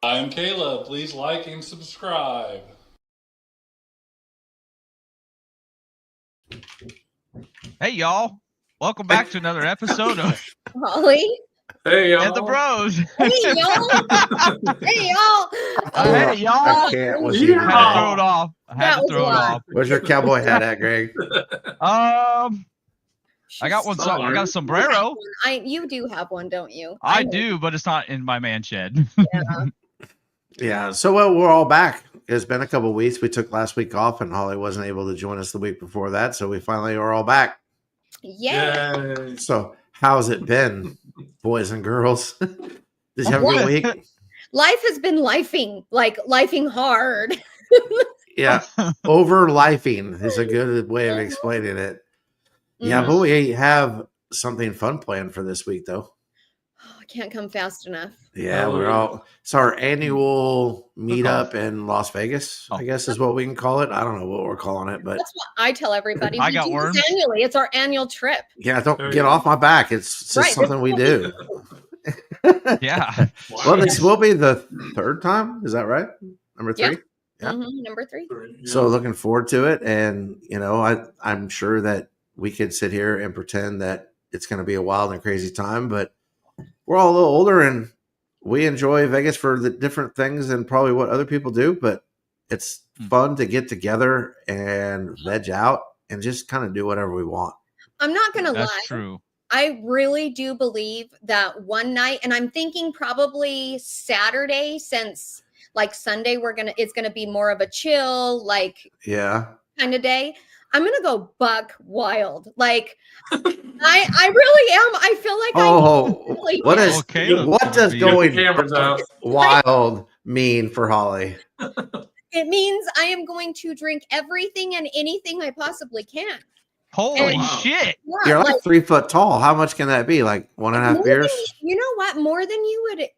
I'm Caleb. Please like and subscribe. Hey, y'all. Welcome back to another episode of Holly. Hey, y'all. And the Bros. Hey, y'all. Hey, y'all. Hey, y'all. I can't with Yeah. you I had to today. throw it off. Where's your cowboy hat at, Greg? I got one. Sorry. I got a sombrero. You do have one, don't you? I do, but it's not in my man shed. Yeah. Yeah, so we're all back. It's been a couple of weeks. We took last week off, and Holly wasn't able to join us the week before that, so we finally are all back. Yeah. Yay. So how's it been, boys and girls? Did you have a good week? Life has been lifing hard. Yeah, over-lifing is a good way of explaining it. Yeah, Mhm. but we have something fun planned for this week, though. Oh, I can't come fast enough. Yeah, Oh, it's our annual meetup in Las Vegas, Oh. I guess is what we can call it. I don't know what we're calling it, but That's what I tell everybody. I We got do worms. this annually. It's our annual trip. yeah, don't There you get go. off my back. It's just Right, something we do. Yeah. Well, this will be the third time. Is that right? Number Yeah. three? Yeah. Number 3. So looking forward to it. And, I'm sure that we could sit here and pretend that it's going to be a wild and crazy time, but we're all a little older and we enjoy Vegas for the different things and probably what other people do, but it's fun to get together and veg out and just kind of do whatever we want. I'm not going to lie. That's true. I really do believe that one night, and I'm thinking probably Saturday, since like Sunday it's gonna be more of a chill, like Yeah. kind of day. I'm gonna go buck wild. Like I really am. I feel like What is Okay, what does be- going Cameras out. wild mean for Holly? it means I am going to drink everything and anything I possibly can. Holy Wow. shit. Yeah, You're like 3 foot tall. How much can that be? Like 1.5 more beers? than- you know what? More than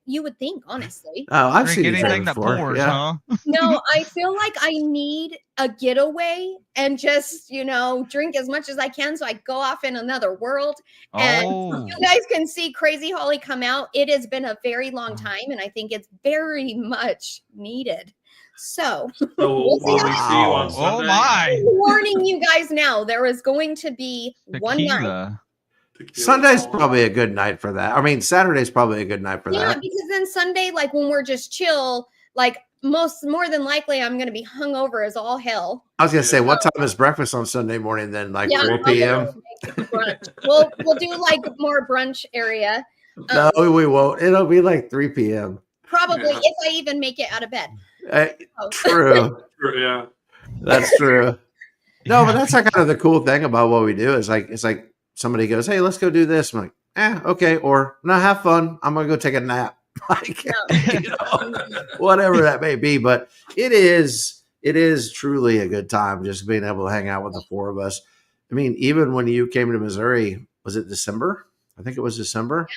you would think, honestly. Oh, I've Drink seen you drink anything that before. pours, Yeah. huh? No, I feel like I need a getaway and just, drink as much as I can so I go off in another world. And Oh. you guys can see Crazy Holly come out. It has been a very long time, and I think it's very much needed. So So We'll see will how- we see you on Oh, Sunday? my. I'm warning you guys now, there is going to be one night. Tequila. Tequila. Sunday's probably a good night for that. I mean, Saturday's probably a good night for Yeah, that. because then Sunday, like when we're just chill, like more than likely I'm going to be hungover as all hell. I was gonna say, what time is breakfast on Sunday morning? Then like 4 I'm p.m. gonna make brunch. We'll do like more brunch area. No, we won't. It'll be like 3 p.m. Probably Yeah. if I even make it out of bed. Oh. True. Yeah. That's true. No, but that's like kind of the cool thing about what we do is like it's like somebody goes, "Hey, let's go do this." I'm like, okay, or no, have fun. I'm gonna go take a nap. Like, whatever that may be. But it is truly a good time just being able to hang out with the four of us. I mean, even when you came to Missouri, was it December? I think it was December.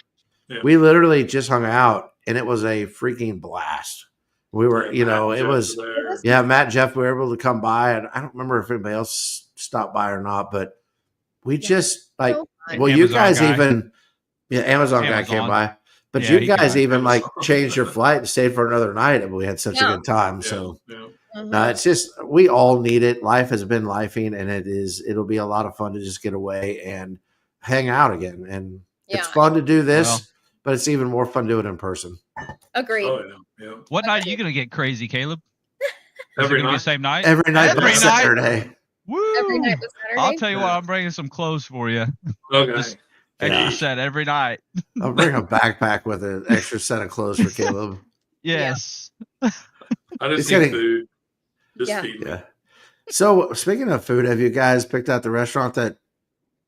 Yeah. We literally just hung out and it was a freaking blast. We were, it was, yeah, Matt and Jeff were able to come by, and I don't remember if anybody else stopped by or not, but we just like, So fun. well, you Amazon guy guy. even, Amazon guy came Amazon. by, but Yeah, you he came guys by. even like changed your flight and stayed for another night, and we had such a Yeah. good time. Yeah. So Yeah. Mhm. it's just we all need it. Life has been lifing, and it'll be a lot of fun to just get away and hang out again. And Yeah. it's fun to do this, Well. but it's even more fun to do it in person. Agreed. Oh, yeah. Yeah. What night are you going to get crazy, Caleb? Is it Every going to be the night. same night? Every night, Every but night? Saturday. Woo! Every night was Saturday. I'll tell you what, I'm bringing some clothes for you. Okay. Just extra Yeah. set every night. I'll bring a backpack with an extra set of clothes for Caleb. Yes. I It's just getting- need food. Just Yeah. feed me. Yeah. So speaking of food, have you guys picked out the restaurant that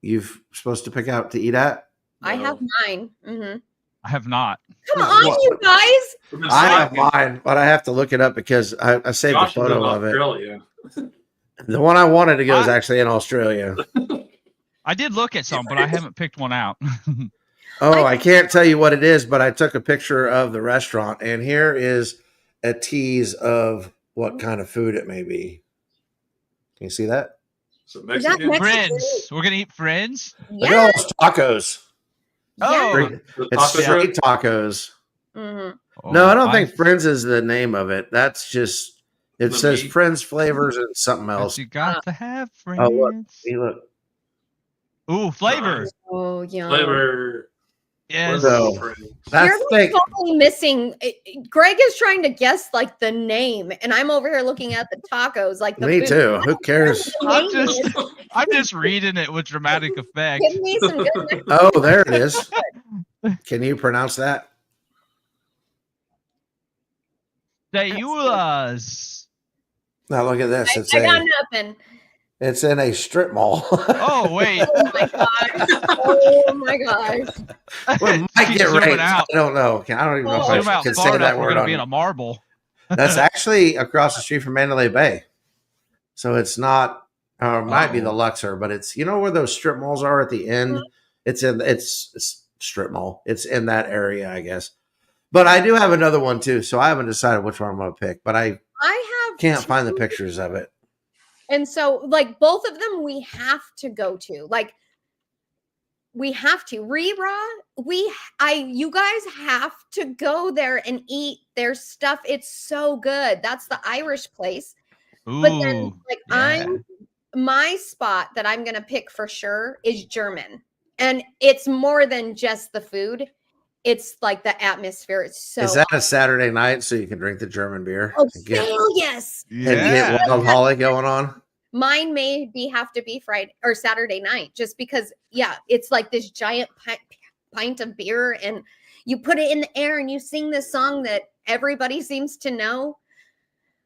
you've supposed to pick out to eat at? I No. have mine. Hmm. I have not. Come on, What? you guys. We've been I have slacking. mine, but I have to look it up because I saved Josh a is in photo of it. Australia. The one I wanted to go is actually in Australia. I did look at some, but I haven't picked one out. Oh, I can't tell you what it is, but I took a picture of the restaurant, and here is a tease of what kind of food it may be. Can you see that? So Is that Mexican. Mexican? Friends. We're going to eat friends. Look at all Yeah. those tacos. Oh, Street- The It's taco truck. street tacos. Mhm. No, I don't Oh, think Friends is the name of it. That's just it The says meat. Friends flavors and something But else. you got to have Oh look, friends. see, look. Ooh, flavor. Nice. Oh, yeah. Flavor. Yes. So- Friends. You're That's thick. totally missing. Greg is trying to guess like the name, and I'm over here looking at the tacos, like the Me food. too. Who cares? I'm just reading it with dramatic effect. Give me some good. Oh, there it is. Can you pronounce that? Sayulas. Now look at this. It's I got nothing. it's in a strip mall. Oh wait. Oh my gosh. Oh my gosh. We might Keep get zooming raped. out. I don't know. I don't even know Oh. if Zoom I out can far say enough, that we're word gonna be in on. a marble. That's actually across the street from Mandalay Bay. So it's not, or it might be the Oh. Luxor, but it's, you know where those strip malls are at the end? It's strip mall. It's in that area, I guess. But I do have another one too. So I haven't decided which one I'm going to pick, but I I have can't find the two. pictures of it. And so, like, both of them we have to go to. Like, we have to. You guys have to go there and eat their stuff. It's so good. That's the Irish place. Ooh. But then, like, yeah. my spot that I'm gonna pick for sure is German. And it's more than just the food. It's like the atmosphere. It's so Is that a Saturday night so you can drink the German beer oh, and get, hell yes. and get Wild Holly going on? Mine may have to be Friday or Saturday night, just because, yeah, it's like this giant pint of beer, and you put it in the air and you sing this song that everybody seems to know.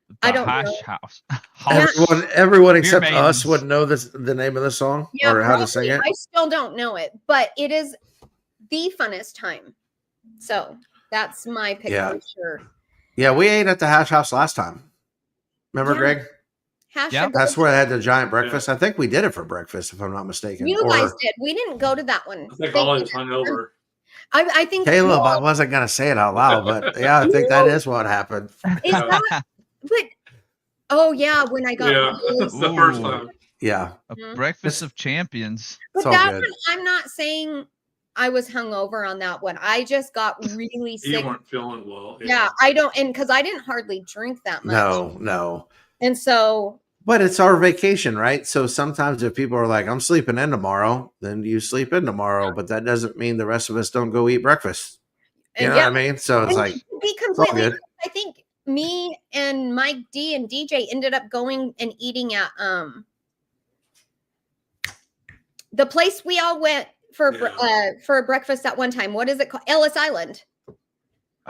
The I don't hash know. house. Everyone except Beer us maidens. would know the name of the song Yeah, or how to probably. sing it. I still don't know it, but it is the funnest time. So that's my pick Yeah. for sure. Yeah, we ate at the Hash House last time. Remember, Yeah. Greg? Hash Yeah. and That's go- where I had the giant breakfast. I think we did it for breakfast, if I'm not mistaken. you Or guys did. We didn't go to that one. I think They- Holly's hungover. I think Caleb, I wasn't going to say it out loud, but yeah, I think that is what happened. is that, but oh yeah, when I got Yeah, really it's the first Ooh. time. Yeah. A Mhm. breakfast of champions. But It's all that good. one, I'm not saying I was hungover on that one. I just got really You sick. weren't feeling well. Yeah, I don't, and because I didn't hardly drink that much. No. And so, But it's our vacation, right? So sometimes if people are like, I'm sleeping in tomorrow, then you sleep in tomorrow. But that doesn't mean the rest of us don't go eat breakfast. You and know yeah, what I mean? So it's and like, to be it's all completely good. honest, I think me and Mike D and DJ ended up going and eating at the place we all went for breakfast at one time. What is it called? Ellis Island.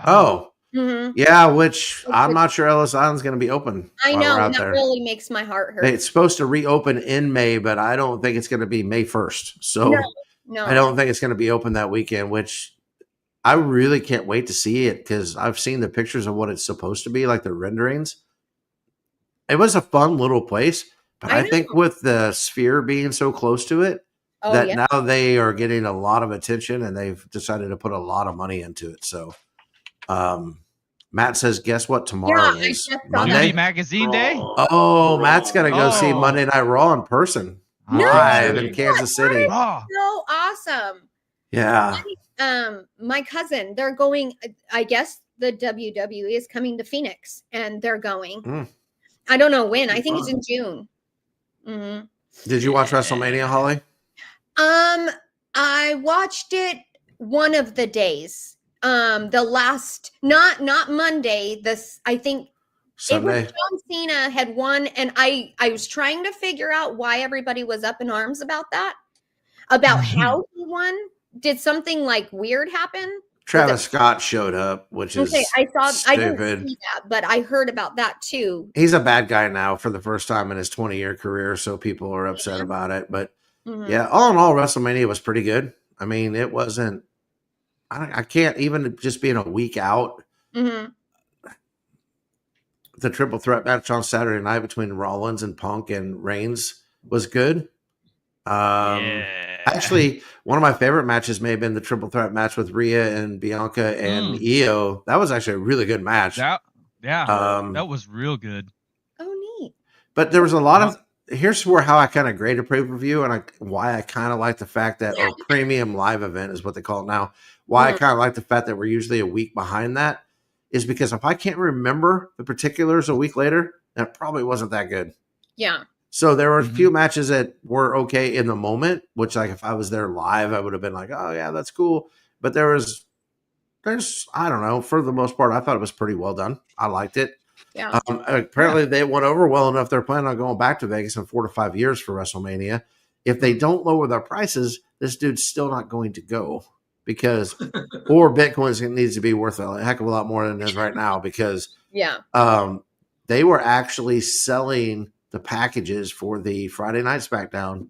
Oh, Mhm. yeah, which I'm not sure Ellis Island's going to be open. I while know, we're out and that there. really makes my heart hurt. It's supposed to reopen in May, but I don't think it's going to be May 1st. So No, I don't think it's going to be open that weekend, which I really can't wait to see it because I've seen the pictures of what it's supposed to be, like the renderings. It was a fun little place, but I I think with the Sphere being so close to it, Oh that yeah. now they are getting a lot of attention and they've decided to put a lot of money into it. So Matt says, guess what tomorrow Yeah, I is? just saw Monday? Movie magazine day. Oh, Matt's going to go see Oh. Monday Night Raw in person live in Kansas City. Oh, So awesome. Yeah. My cousin, they're going, I guess the WWE is coming to Phoenix and they're going. Mm. I don't know when. I think it's in June. Mhm. Did you watch WrestleMania, Holly? I watched it one of the days. The last, not Monday. I think Sunday? it was John Cena had won, and I was trying to figure out why everybody was up in arms about that, about how he won. Did something like weird happen? Travis Scott showed up, which is Okay, I didn't stupid. see that, but I heard about that too. He's a bad guy now for the first time in his 20-year career, so people are upset about it. But Mhm. yeah, all in all, WrestleMania was pretty good. I mean, it wasn't. I can't even just being a week out. Mhm. The triple threat match on Saturday night between Rollins and Punk and Reigns was good. yeah. Actually, one of my favorite matches may have been the triple threat match with Rhea and Bianca and Io. That was actually a really good match. that That was real good. Oh, neat. But there was a lot of. Here's how I kind of grade a pay per view and why I kind of like the fact that or premium live event is what they call it now. why I kind of like the fact that we're usually a week behind that is because if I can't remember the particulars a week later, then it probably wasn't that good. Yeah. So there were a few matches that were okay in the moment, which like if I was there live, I would have been like, oh yeah, that's cool. But there's, I don't know, for the most part, I thought it was pretty well done. I liked it. Yeah. Apparently they went over well enough. They're planning on going back to Vegas in 4 to 5 years for WrestleMania. If they don't lower their prices, this dude's still not going to go because, or Bitcoin needs to be worth a heck of a lot more than it is right now because they were actually selling the packages for the Friday night SmackDown,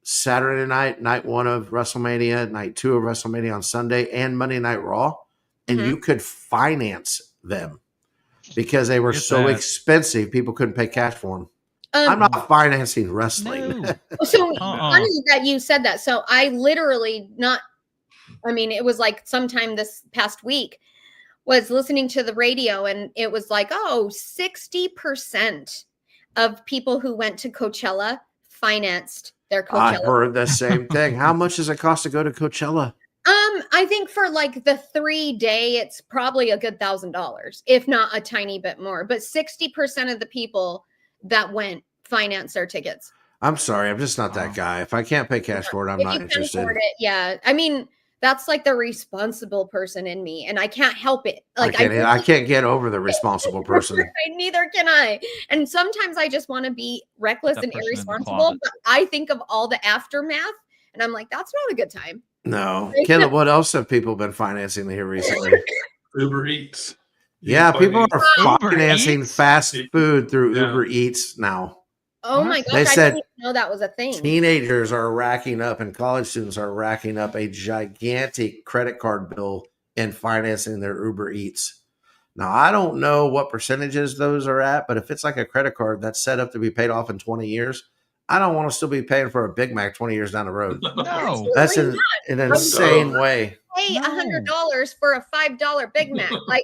Saturday night, night 1 of WrestleMania, night 2 of WrestleMania on Sunday, and Monday Night Raw, and you could finance them because they were so expensive. People couldn't pay cash for them. I'm not financing wrestling. No. So funny that you said that. So I literally it was like sometime this past week was listening to the radio and it was like, 60% of people who went to Coachella financed their Coachella. I heard the same thing. How much does it cost to go to Coachella? I think for like the 3-day, it's probably a good $1,000, if not a tiny bit more. But 60% of the people that went financed their tickets. I'm sorry, I'm just not that guy. If I can't pay cash for it, I'm not interested. Yeah, I mean, that's like the responsible person in me, and I can't help it. Like I can't get over the responsible person. Neither can I. And sometimes I just want to be reckless and irresponsible. But I think of all the aftermath, and I'm like, that's not a good time. No, Caleb. What else have people been financing here recently? Uber Eats. Yeah, people are financing fast food through Uber Eats now. Oh my gosh, they said I didn't know that was a thing. Teenagers are racking up and college students are racking up a gigantic credit card bill in financing their Uber Eats. Now, I don't know what percentages those are at, but if it's like a credit card that's set up to be paid off in 20 years, I don't want to still be paying for a Big Mac 20 years down the road. No. That's an insane way. Pay $100 for a $5 Big Mac. Like,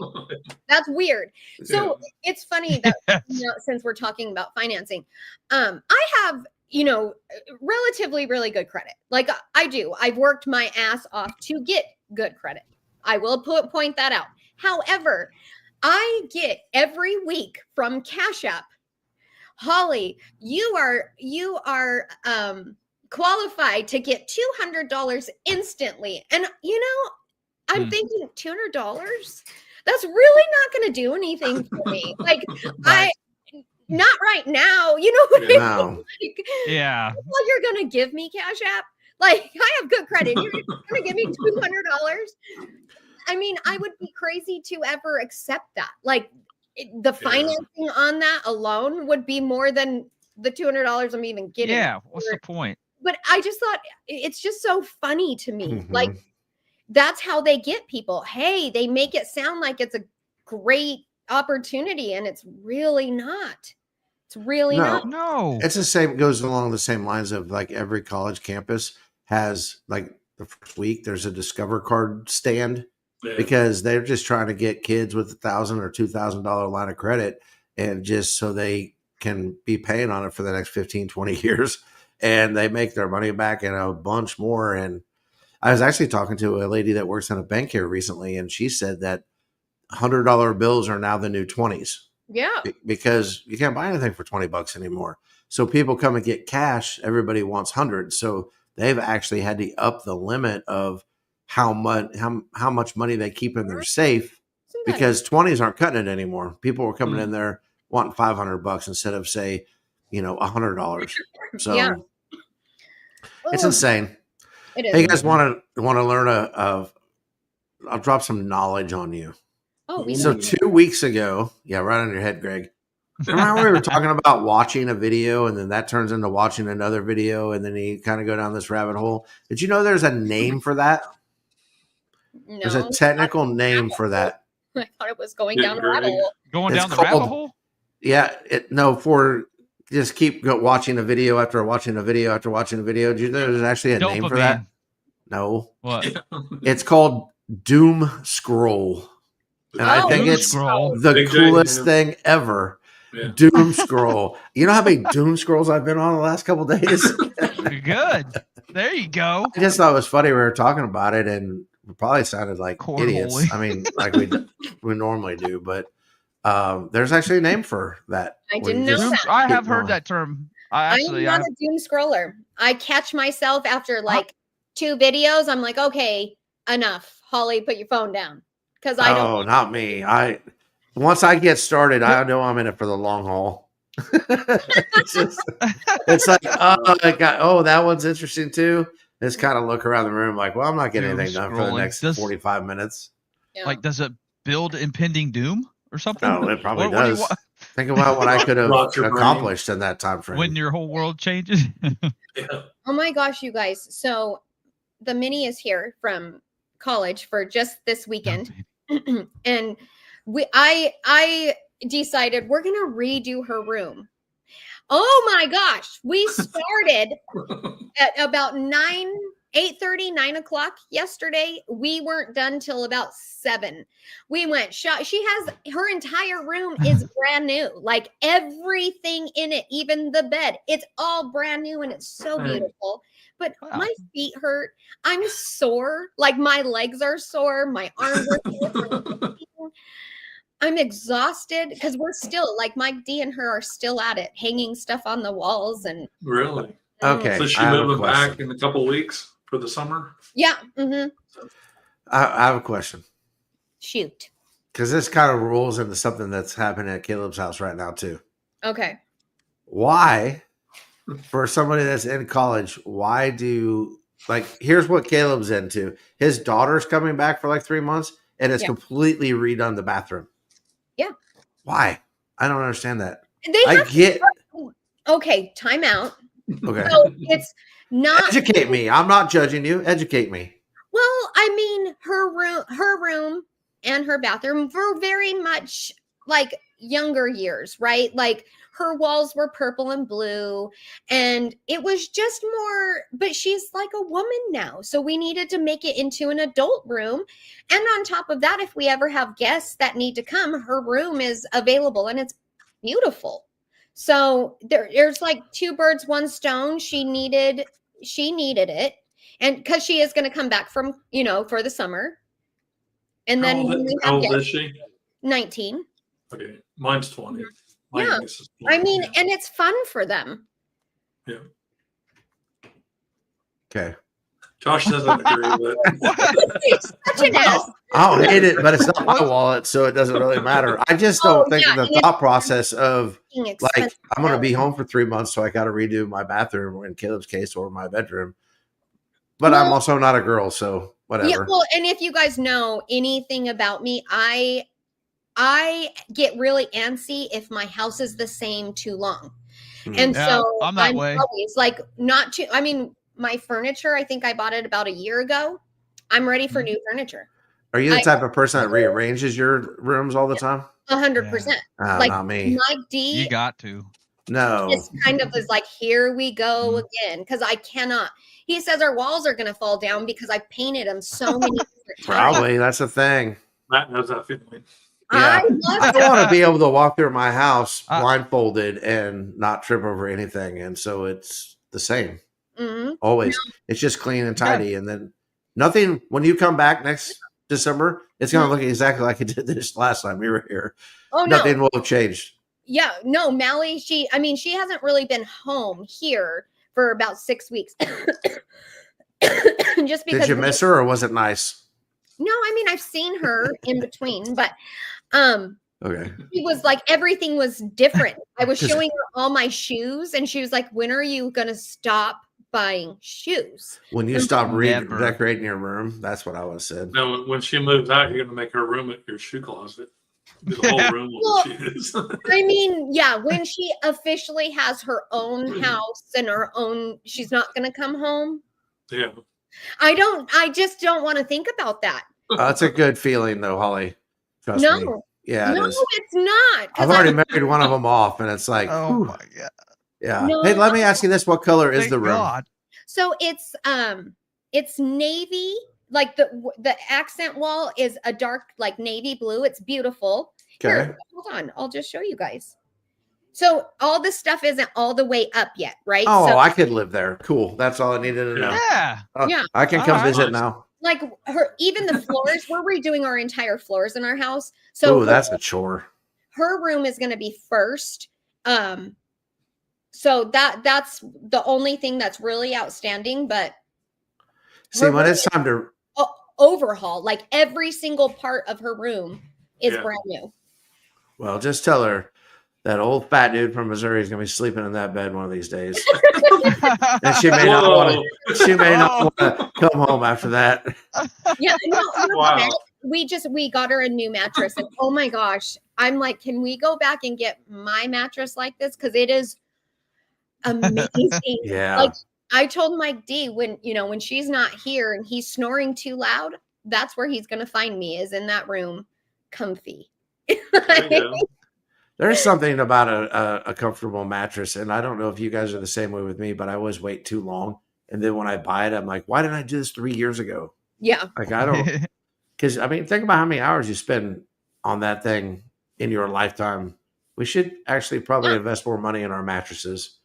that's weird. So it's funny that since we're talking about financing, I have, relatively really good credit. Like I do. I've worked my ass off to get good credit. I will point that out. However, I get every week from Cash App, Holly, you are qualified to get $200 instantly. And I'm thinking $200? That's really not going to do anything for me. Like not right now. You know what I mean? Like, yeah. Well, you're going to give me Cash App? Like, I have good credit. You're going to give me $200? I mean, I would be crazy to ever accept that. Like, the financing on that alone would be more than the $200 I'm even getting. Yeah, what's the point? But I just thought it's just so funny to me. Like, that's how they get people. Hey, they make it sound like it's a great opportunity, and it's really not. It's really not. No, it's the same. Goes along the same lines of like every college campus has like the first week there's a Discover card stand. Because they're just trying to get kids with $1,000 or $2,000 line of credit and just so they can be paying on it for the next 15, 20 years. And they make their money back and a bunch more. And I was actually talking to a lady that works in a bank here recently, and she said that $100 bills are now the new 20s. Yeah. Because you can't buy anything for $20 anymore. So people come and get cash. Everybody wants 100. So they've actually had to up the limit of how much money they keep in their safe because 20s aren't cutting it anymore. People are coming in there wanting $500 instead of say, $100. So it's insane. It is. Hey, you guys want to learn I'll drop some knowledge on you. So 2 weeks ago, right on your head, Greg. Remember we were talking about watching a video and then that turns into watching another video and then you kind of go down this rabbit hole. Did you know there's a name for that? No, there's a technical name for that. I thought it was going down the rabbit hole. Going down the rabbit hole? Yeah. For just keep watching a video after watching a video after watching a video. Do you know there's actually a name for that? No. What? It's called doom scroll. And I think it's the coolest thing ever. Yeah. Doom scroll. You know how many doom scrolls I've been on the last couple of days? Good. There you go. I just thought it was funny. We were talking about it and probably sounded like idiots. Cornhole. I mean, like we normally do, but there's actually a name for that. I where you didn't know just that. I keep have heard going. that term. I'm not a doom scroller. I catch myself after like 2 videos. I'm like, okay, enough. Holly, put your phone down. Because I don't. Oh, not me. Once I get started, I know I'm in it for the long haul. It's like, that one's interesting too. Just kind of look around the room like, well, I'm not getting Doom anything done for the scrolling. next 45 minutes. Yeah. Like, does it build impending doom or something? No, it probably What do you does. want? Think about what I could have Rock your brain. accomplished in that time frame. When your whole world changes. Yeah. Oh my gosh, you guys. So the mini is here from college for just this weekend. And I decided we're gonna redo her room. Oh my gosh, we started at about 8:30, 9 o'clock yesterday. We weren't done till about 7. We went shot. She has her entire room is brand new, like everything in it, even the bed. It's all brand new and it's so beautiful. But Wow. my feet hurt. I'm sore. Like my legs are sore. My arms are sore. I'm exhausted because we're still like Mike D and her are still at it, hanging stuff on the walls and Really? Okay. So she I have a moving question. back in a couple of weeks for the summer? Yeah. Mm-hmm. I have a question. Shoot. Because this kind of rolls into something that's happening at Caleb's house right now too. Okay. Why, for somebody that's in college, here's what Caleb's into. His daughter's coming back for like 3 months and it's completely redone the bathroom. Yeah. Why? I don't understand that. Okay, time out. Okay. So it's not Educate me. I'm not judging you. Educate me. well, I mean, her room and her bathroom were very much like younger years, right? Like her walls were purple and blue, and it was just more, but she's like a woman now. So we needed to make it into an adult room. And on top of that, if we ever have guests that need to come, her room is available and it's beautiful. So there's like 2 birds, 1 stone. She needed it. And because she is going to come back from, for the summer. And then when we How have old is guests, she? 19. Okay. Mine's 20. My Yeah. youngest is 20. I mean, and it's fun for them. Yeah. Okay. Josh doesn't agree, but It's such an ass. I don't hate it, but it's not my wallet, so it doesn't really matter. I just don't think yeah, the and thought process of Being like, expensive. I'm going to be home for 3 months, so I got to redo my bathroom, or in Caleb's case, or my bedroom. But I'm also not a girl, so whatever. Yeah, well, and if you guys know anything about me, I get really antsy if my house is the same too long. And Yeah, so I'm that way. always like not too, I mean, my furniture, I think I bought it about a year ago. I'm ready for new furniture. Are you the type of person that rearranges your rooms all the time? 100%. Like, not me. Mike D You got to. No. just kind of was like, here we go again. Because I cannot. He says our walls are going to fall down because I painted them so many different times. Probably. That's the thing. Matt knows that feeling. Yeah. I I want to be able to walk through my house blindfolded and not trip over anything. And so it's the same. Always. It's just clean and tidy. And then nothing, when you come back next December, it's going to look exactly like it did this last time we were here. Oh, nothing will have changed. Yeah, no, Mally, she hasn't really been home here for about 6 weeks. Just because. Did you miss her, or was it nice? No, I mean, I've seen her in between, but okay. She was like, everything was different. I was showing her all my shoes, and she was like, when are you going to stop buying shoes? When you stop redecorating your room, that's what I would have said. No, when she moves out, you're going to make her room at your shoe closet. The whole room will shoes. I mean, yeah, when she officially has her own house and her own, she's not going to come home. Yeah. I just don't want to think about that. That's a good feeling, though, Holly. Trust me. Yeah, no, it's not. I've already married one of them off, and it's like, oh my god. Yeah. No, hey, let me ask you this: what color is the room? God. So it's navy. Like the accent wall is a dark, like navy blue. It's beautiful. Okay. Here, hold on. I'll just show you guys. So all this stuff isn't all the way up yet, right? Oh, so, I could live there. Cool. That's all I needed to know. Yeah. Yeah. I can come visit now. like even the floors, we're redoing our entire floors in our house. So Oh, that's a chore. her room is going to be first. So that's the only thing that's really outstanding, but See, when it's time to overhaul, like every single part of her room is brand new. Well, just tell her that old fat dude from Missouri is going to be sleeping in that bed one of these days. And she may not want to. She may not want to come home after that. Yeah, no, Wow. we got her a new mattress, and oh my gosh, I'm like, can we go back and get my mattress like this? Because it is amazing. Yeah. Like I told Mike D, when she's not here and he's snoring too loud, that's where he's gonna find me, is in that room, comfy. There you go. There's something about a comfortable mattress, and I don't know if you guys are the same way with me, but I always wait too long, and then when I buy it, I'm like, why didn't I do this 3 years ago? Yeah. Like I don't, because I mean, think about how many hours you spend on that thing in your lifetime. We should actually probably invest more money in our mattresses.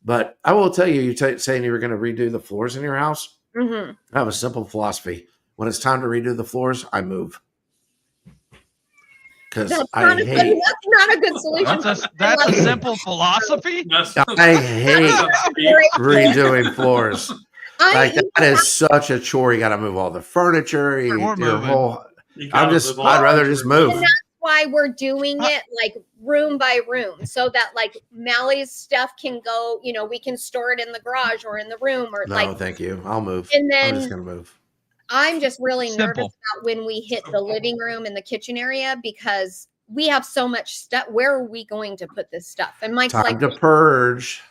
But I will tell you, saying you were going to redo the floors in your house. Mm-hmm. I have a simple philosophy. When it's time to redo the floors, I move. Because I hate. That's not a good solution. That's a simple philosophy. I hate redoing floors. Like that is such a chore. You got to move all the furniture. Your whole. I'd rather just move. And that's why we're doing it like room by room, so that like Mally's stuff can go. We can store it in the garage or in the room, or No, thank you. I'll move. And then I'm just gonna move. I'm just really nervous about when we hit the living room and the kitchen area, because we have so much stuff. Where are we going to put this stuff? And Mike's time to purge.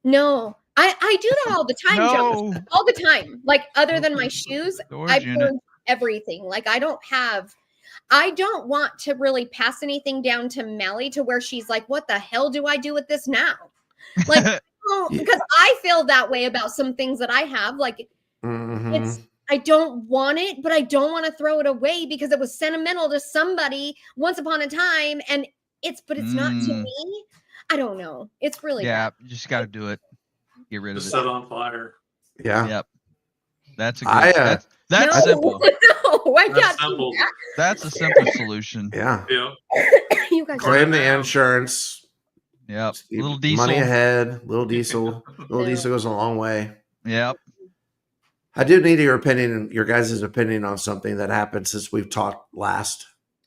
No, I do that all the time, Joe. All the time. Like other than my shoes, I purge everything. Like I don't want to really pass anything down to Mally to where she's like, what the hell do I do with this now? Like, because I feel that way about some things that I have. Like I don't want it, but I don't want to throw it away because it was sentimental to somebody once upon a time, and it's not to me. I don't know. It's really bad. You just got to do it. Get rid of it. Set on fire. Yeah. Yep. That's a good. That's simple. No, I can't do that. That's a simple solution. Yeah. Yeah. You guys claim the insurance. Yep. Little diesel. Money ahead. Little diesel. Little diesel goes a long way. Yep. I do need your opinion, your guys' opinion on something that happened since we've talked last.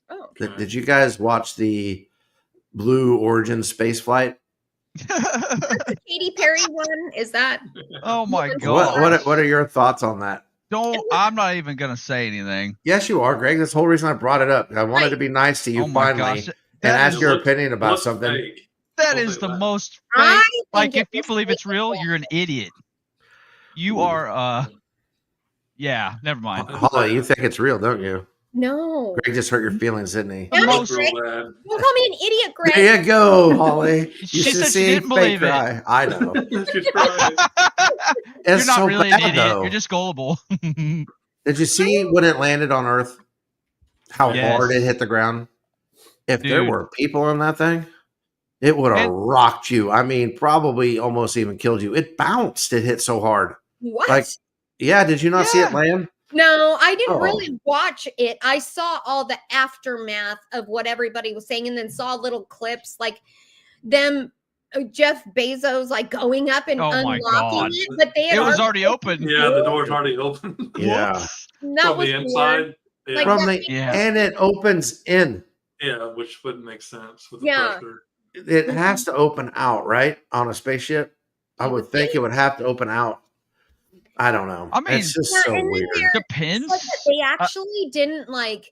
Oh. Okay. Did you guys watch the Blue Origin space flight? The Katy Perry one, is that? Oh my God! What are your thoughts on that? I'm not even gonna say anything. Yes, you are, Greg. That's the whole reason I brought it up. I wanted to be nice to you finally and ask your opinion about something. Fake. That is the most fake. Like, if you believe it's real, you're an idiot. You are. Yeah. Never mind. Holly, you think it's real, don't you? No. Greg just hurt your feelings, didn't he? Don't call me an idiot, Greg. There you go, Holly. She said she didn't believe it. I know. You're not really an idiot. Though. You're just gullible. Did you see when it landed on Earth? How hard it hit the ground? If there were people in that thing, it would have rocked you. I mean, probably almost even killed you. It bounced. It hit so hard. What? Like, yeah. Did you not see it land? No, I didn't really watch it. I saw all the aftermath of what everybody was saying, and then saw little clips like them, Jeff Bezos, like going up and unlocking it. But it was already open. Yeah, the door's already open. Yeah. That was the inside. Yeah. Like and it opens in. Yeah, which wouldn't make sense with the pressure. It has to open out, right? On a spaceship. I would think it would have to open out. I don't know. I mean, it's just so weird. Depends. They actually didn't like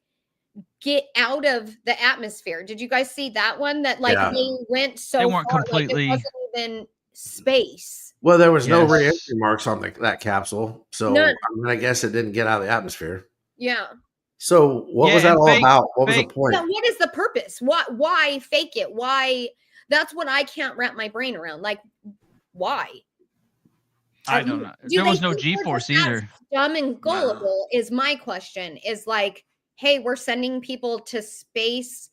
get out of the atmosphere. Did you guys see that one? That like they went so they weren't far, completely. Like, it wasn't even space. Well, there was no re-entry marks on that capsule, so None. I mean, I guess it didn't get out of the atmosphere. Yeah. So what was that all about? What was the point? Yeah, what is the purpose? Why fake it? Why? That's what I can't wrap my brain around. Like, why? I don't know. There was no G-force either. Dumb and gullible is my question. Is like, hey, we're sending people to space,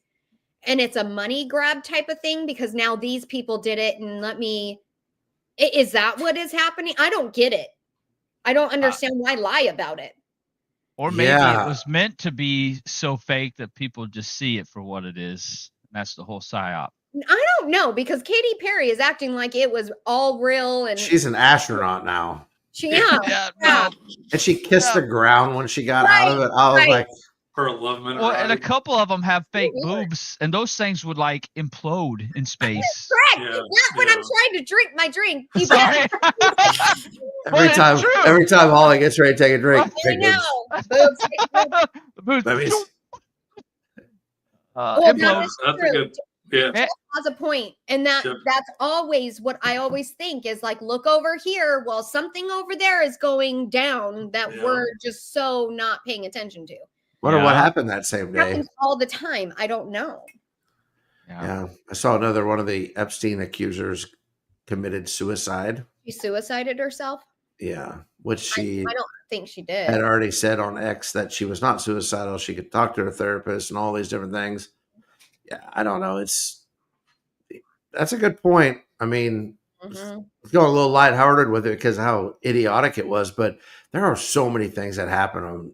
and it's a money grab type of thing because now these people did it, and is that what is happening? I don't get it. I don't understand why lie about it. Or maybe Yeah. it was meant to be so fake that people just see it for what it is. That's the whole psyop. I don't know, because Katy Perry is acting like it was all real, and She's an astronaut now. Yeah, no. And she kissed the ground when she got out of it. I was right. like, For a love minute. Well, and a couple of them have fake Weird. boobs, and those things would like implode in space. Correct. Yeah, Not when I'm yeah. trying to drink my drink. You Sorry. every it's time, true. every time Holly gets ready to take a drink, I big boobs. know. Boobs. The boobs. Let me see. Well, that Implode. is That's a true. good. Yeah. Has a point, and that's always what I always think is like, look over here. Well, something over there is going down that we're just so not paying attention to. Wonder what happened that same It day. happens all the time. I don't know. Yeah, I saw another one of the Epstein accusers committed suicide. She suicided herself. Yeah, which she I don't think she did. had already said on X that she was not suicidal. She could talk to her therapist and all these different things. Yeah, I don't know. That's a good point. I mean, Mhm. it's going a little lighthearted with it because how idiotic it was, but there are so many things that happen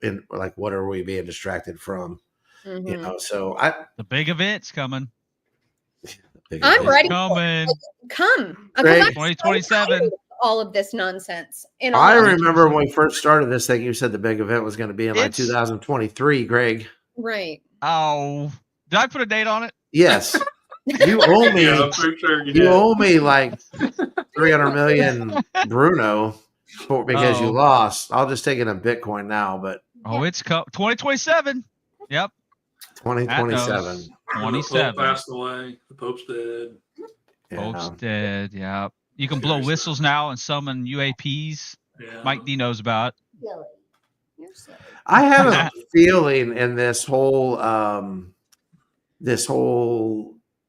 in like, what are we being distracted from? You Mhm. know, so The big event's coming. I'm ready. Coming. Come. Great. 2027. All of this nonsense. I remember when we first started this thing, you said the big event was going to be in like It's- 2023, Greg. Right. Oh, did I put a date on it? Yes. You owe me. Yeah, I'm pretty sure You owe me like 300 million Bruno because you Oh. lost. I'll just take it in Bitcoin now, but Oh, it's 2027. Yep. 2027. 27. The Pope passed away. The Pope's dead. Pope's dead. Yeah. You can blow whistles now and summon UAPs. Yeah. Mike D knows about. You're silly. I have a feeling in this whole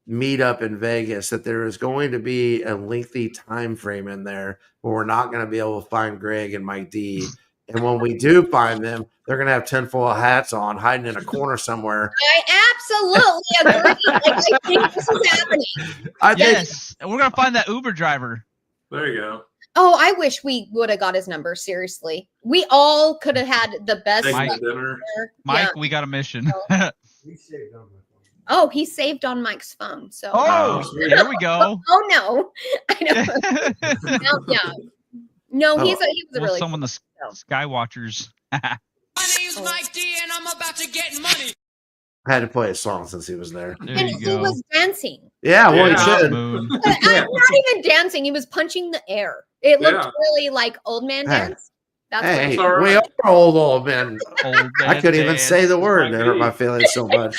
meetup in Vegas that there is going to be a lengthy time frame in there where we're not going to be able to find Greg and Mike D. And when we do find them, they're going to have tinfoil hats on, hiding in a corner somewhere. I absolutely agree. Like, I think this is happening. Yes. And we're going to find that Uber driver. There you go. Oh, I wish we would have got his number. Seriously, we all could have had the best. Take Mike- him to dinner. Mike, Yeah. we got a mission. Oh, he saved on Mike's phone. So. Oh, sweet. there we go. Oh no, I know. No, yeah. No, he was a We'll really. summon the Skywatchers. My name's Mike D, and I'm about to get money. I had to play a song since he was there. There And you he go. was dancing. Yeah, well, Yeah. he should. Moon. But I'm not even dancing. He was punching the air. It looked Yeah. really like old man Hey. dance. That's Hey, It's all right. we are old men. Old I couldn't even dance. say the word. They hurt my feelings so much.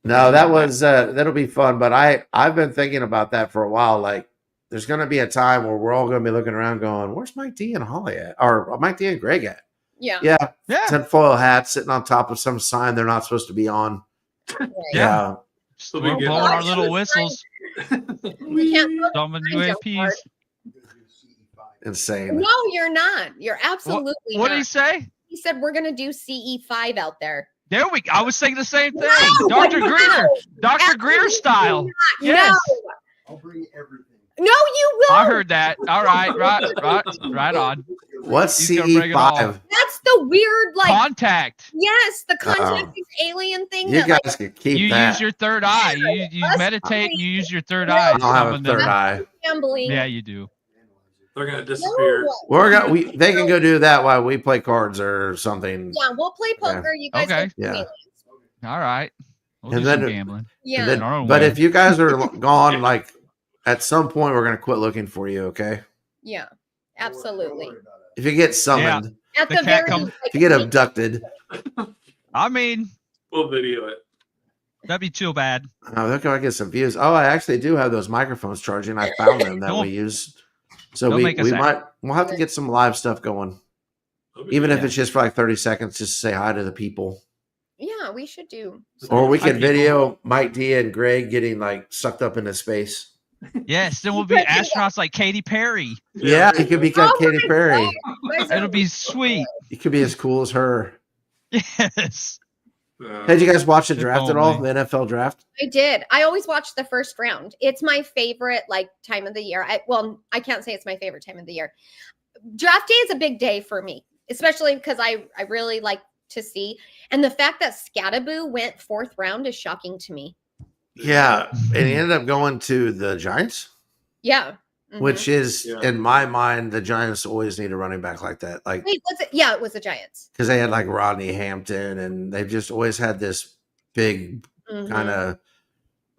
No, that was that'll be fun. But I've been thinking about that for a while. Like, there's going to be a time where we're all going to be looking around, going, "Where's Mike D and Holly at?" Or Mike D and Greg at? Yeah. Yeah, Yeah. tinfoil hats sitting on top of some sign they're not supposed to be on. Right. Yeah, So We're we blowing get- our little whistles. We can't go Summon Jump UAPs. part. insane. No, you're not. You're absolutely What did not. he say? He said we're gonna do CE5 out there. There we go. I was saying the same thing. No, Dr. no, Greer. Dr. absolutely Greer style. not. Yes. I'll bring everything. No, you will. I heard that. All right. Right on. What's He's gonna bring it all. CE5? That's the weird, like, Contact. yes, the Uh-oh. contact alien thing. You that, like, guys could keep You that. use your third eye. You Us meditate and you use your third No. eye. I don't have a Summon third them. eye. gambling. Yeah, you do. They're gonna disappear. No. They can go do that while we play cards or something. Yeah, we'll play poker. You guys Okay. go Yeah. aliens. All right. We'll And do some then- gambling. Yeah. And then- In our own but way. if you guys are gone, like at some point, we're gonna quit looking for you. Okay. Yeah. Absolutely. If you get summoned, At The the, cat very come- like, if you get abducted, I mean, We'll video it. that'd be too bad. look, I get some views. Oh, I actually do have those microphones charging. I found them that Don't- we used. So don't we make us we'll have to get some live stuff going, That'll be even good. if it's just for like 30 seconds, just to say hi to the people. Yeah, we should do. Or we Hi, can people. video Mike D and Greg getting like sucked up into space. Yes, then we'll be astronauts like Katy Perry. Yeah, there you could be Oh like Katy my Perry. God. You guys are- It'll be sweet. You could be as cool as her. Yes. Hey, did you guys watch the If draft at all? only. The NFL draft? I did. I always watch the first round. It's my favorite like time of the year. I can't say it's my favorite time of the year. Draft day is a big day for me. especially because I really like to see. And the fact that Scattaboo went 4th round is shocking to me. Yeah, and he ended up going to the Giants, Yeah. which is Yeah. in my mind, the Giants always need a running back like that. Like, Wait, was it? Yeah, it was the Giants. because they had like Rodney Hampton, and they've just always had this big Mhm. kind of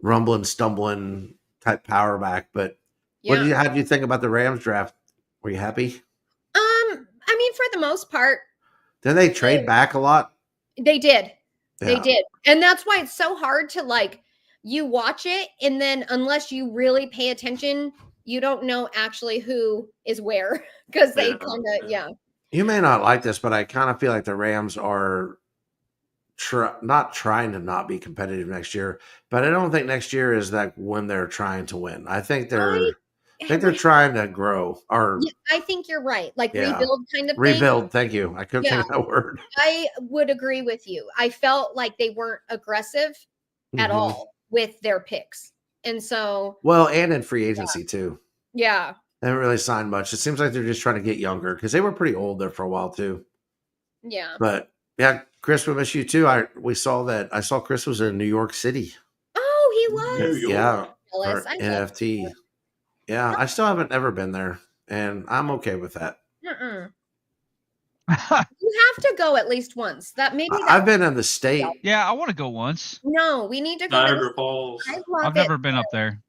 rumbling, stumbling type power back. But Yeah. how did you think about the Rams draft? Were you happy? I mean, for the most part, Did they trade back a lot? they did. They Yeah. did. And that's why it's so hard to like you watch it and then unless you really pay attention, you don't know actually who is where because they Yeah, kind of yeah. You may not like this, but I kind of feel like the Rams are not trying to not be competitive next year. But I don't think next year is like when they're trying to win. I think they're trying to grow or Yeah, I think you're right. Like Yeah. rebuild kind of thing. rebuild. Thank you. I couldn't Yeah. think of that word. I would agree with you. I felt like they weren't aggressive at Mhm. all with their picks. And so, Well, and in free agency too. yeah. They haven't really signed much. It seems like they're just trying to get younger because they were pretty old there for a while too. Yeah. But yeah, Chris, we miss you too. I saw Chris was in New York City. Oh, he was. New York. Yeah, Jealous. for I love NFT. Yeah, I still haven't ever been there, and I'm okay with that. You have to go at least once. That maybe that, I've been in the state. Yeah, I want to go once. no, we need to go. Niagara To Falls. I love I've it. never been up there.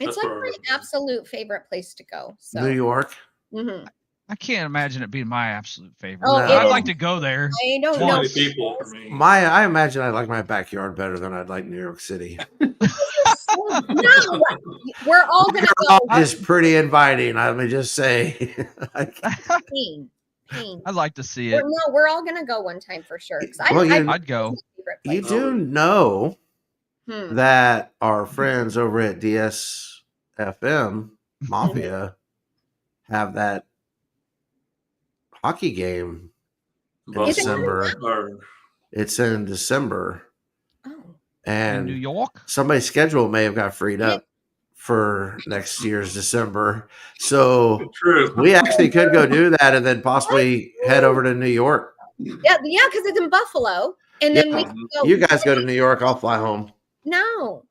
It's That's like where my I was. absolute favorite place to go. So, New York. mhm. I can't imagine it being my absolute favorite. Oh, No. I'd it like is. to go there. I don't Too know. many people for me. I imagine I like my backyard better than I'd like New York City. No, we're all gonna go. It's pretty inviting. Let me just say. Pain. I'd like to see it. No, we're all gonna go one time for sure. 'Cause Well, I'd go. You do know Hmm. that our friends over at DSFM Mafia have that hockey game in Buffalo. December. Or- It's in December, Oh. In New and York? somebody's schedule may have got freed up for next year's December. So True. we actually could go do that and then possibly head over to New York. Yeah, because it's in Buffalo, and then we Yeah. can go. You guys go to New York, I'll fly home. No,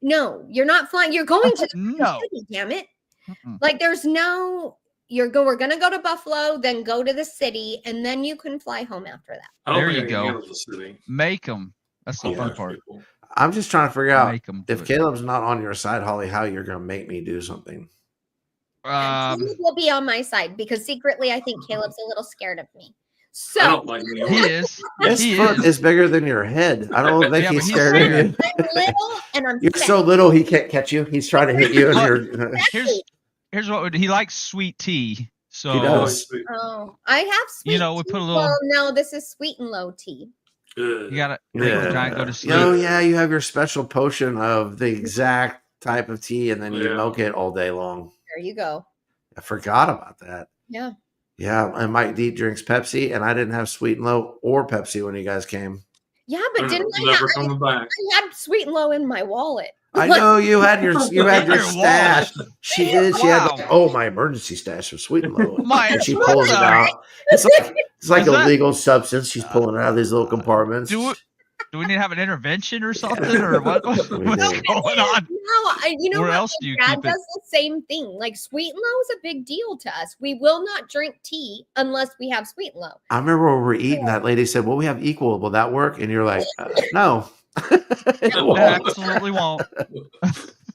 no, you're not flying. You're going to the No. city, damn it. Mm-mm. Like there's no. We're gonna go to Buffalo, then go to the city, and then you can fly home after that. I don't There think you I can go. handle the city. Make them. That's the I'll fun watch part. people. I'm just trying to figure out Make them. if Caleb's not on your side, Holly, how you're going to make me do something. Caleb will be on my side because secretly I think Caleb's a little scared of me. I So don't like New York. He is. His He foot is. is bigger than your head. I don't think Yeah, he's but he's scared of scared. you. I'm little and I'm You're fat. so little he can't catch you. He's trying to hit you, and you're. Here's what he likes: sweet tea. So He does. Oh, I have sweet. You know, we tea. put a little- Well, no, this is sweet and low tea. you gotta make the giant go to sleep. Oh yeah, you have your special potion of the exact type of tea, and then you Yeah. milk it all day long. There you go. I forgot about that. Yeah. Yeah, and Mike D drinks Pepsi, and I didn't have Sweet and Low or Pepsi when you guys came. Yeah, but didn't I Never have, coming back. I had sweet and low in my wallet. I know you had your Your stash. She did. She Wow. had my emergency stash of Sweet and Low. My And she pulls it God. out. It's like Is a that- legal substance. She's pulling it out of these little compartments. Do we need to have an intervention or something, or what? What's We going do. on? No, you know Where what? else do you My dad keep it? does the same thing. Like sweet and low is a big deal to us. We will not drink tea unless we have sweet and low. I remember when we were eating, that lady said, "Well, we have equal. Will that work?" And you're like, "No." It It won't. absolutely won't.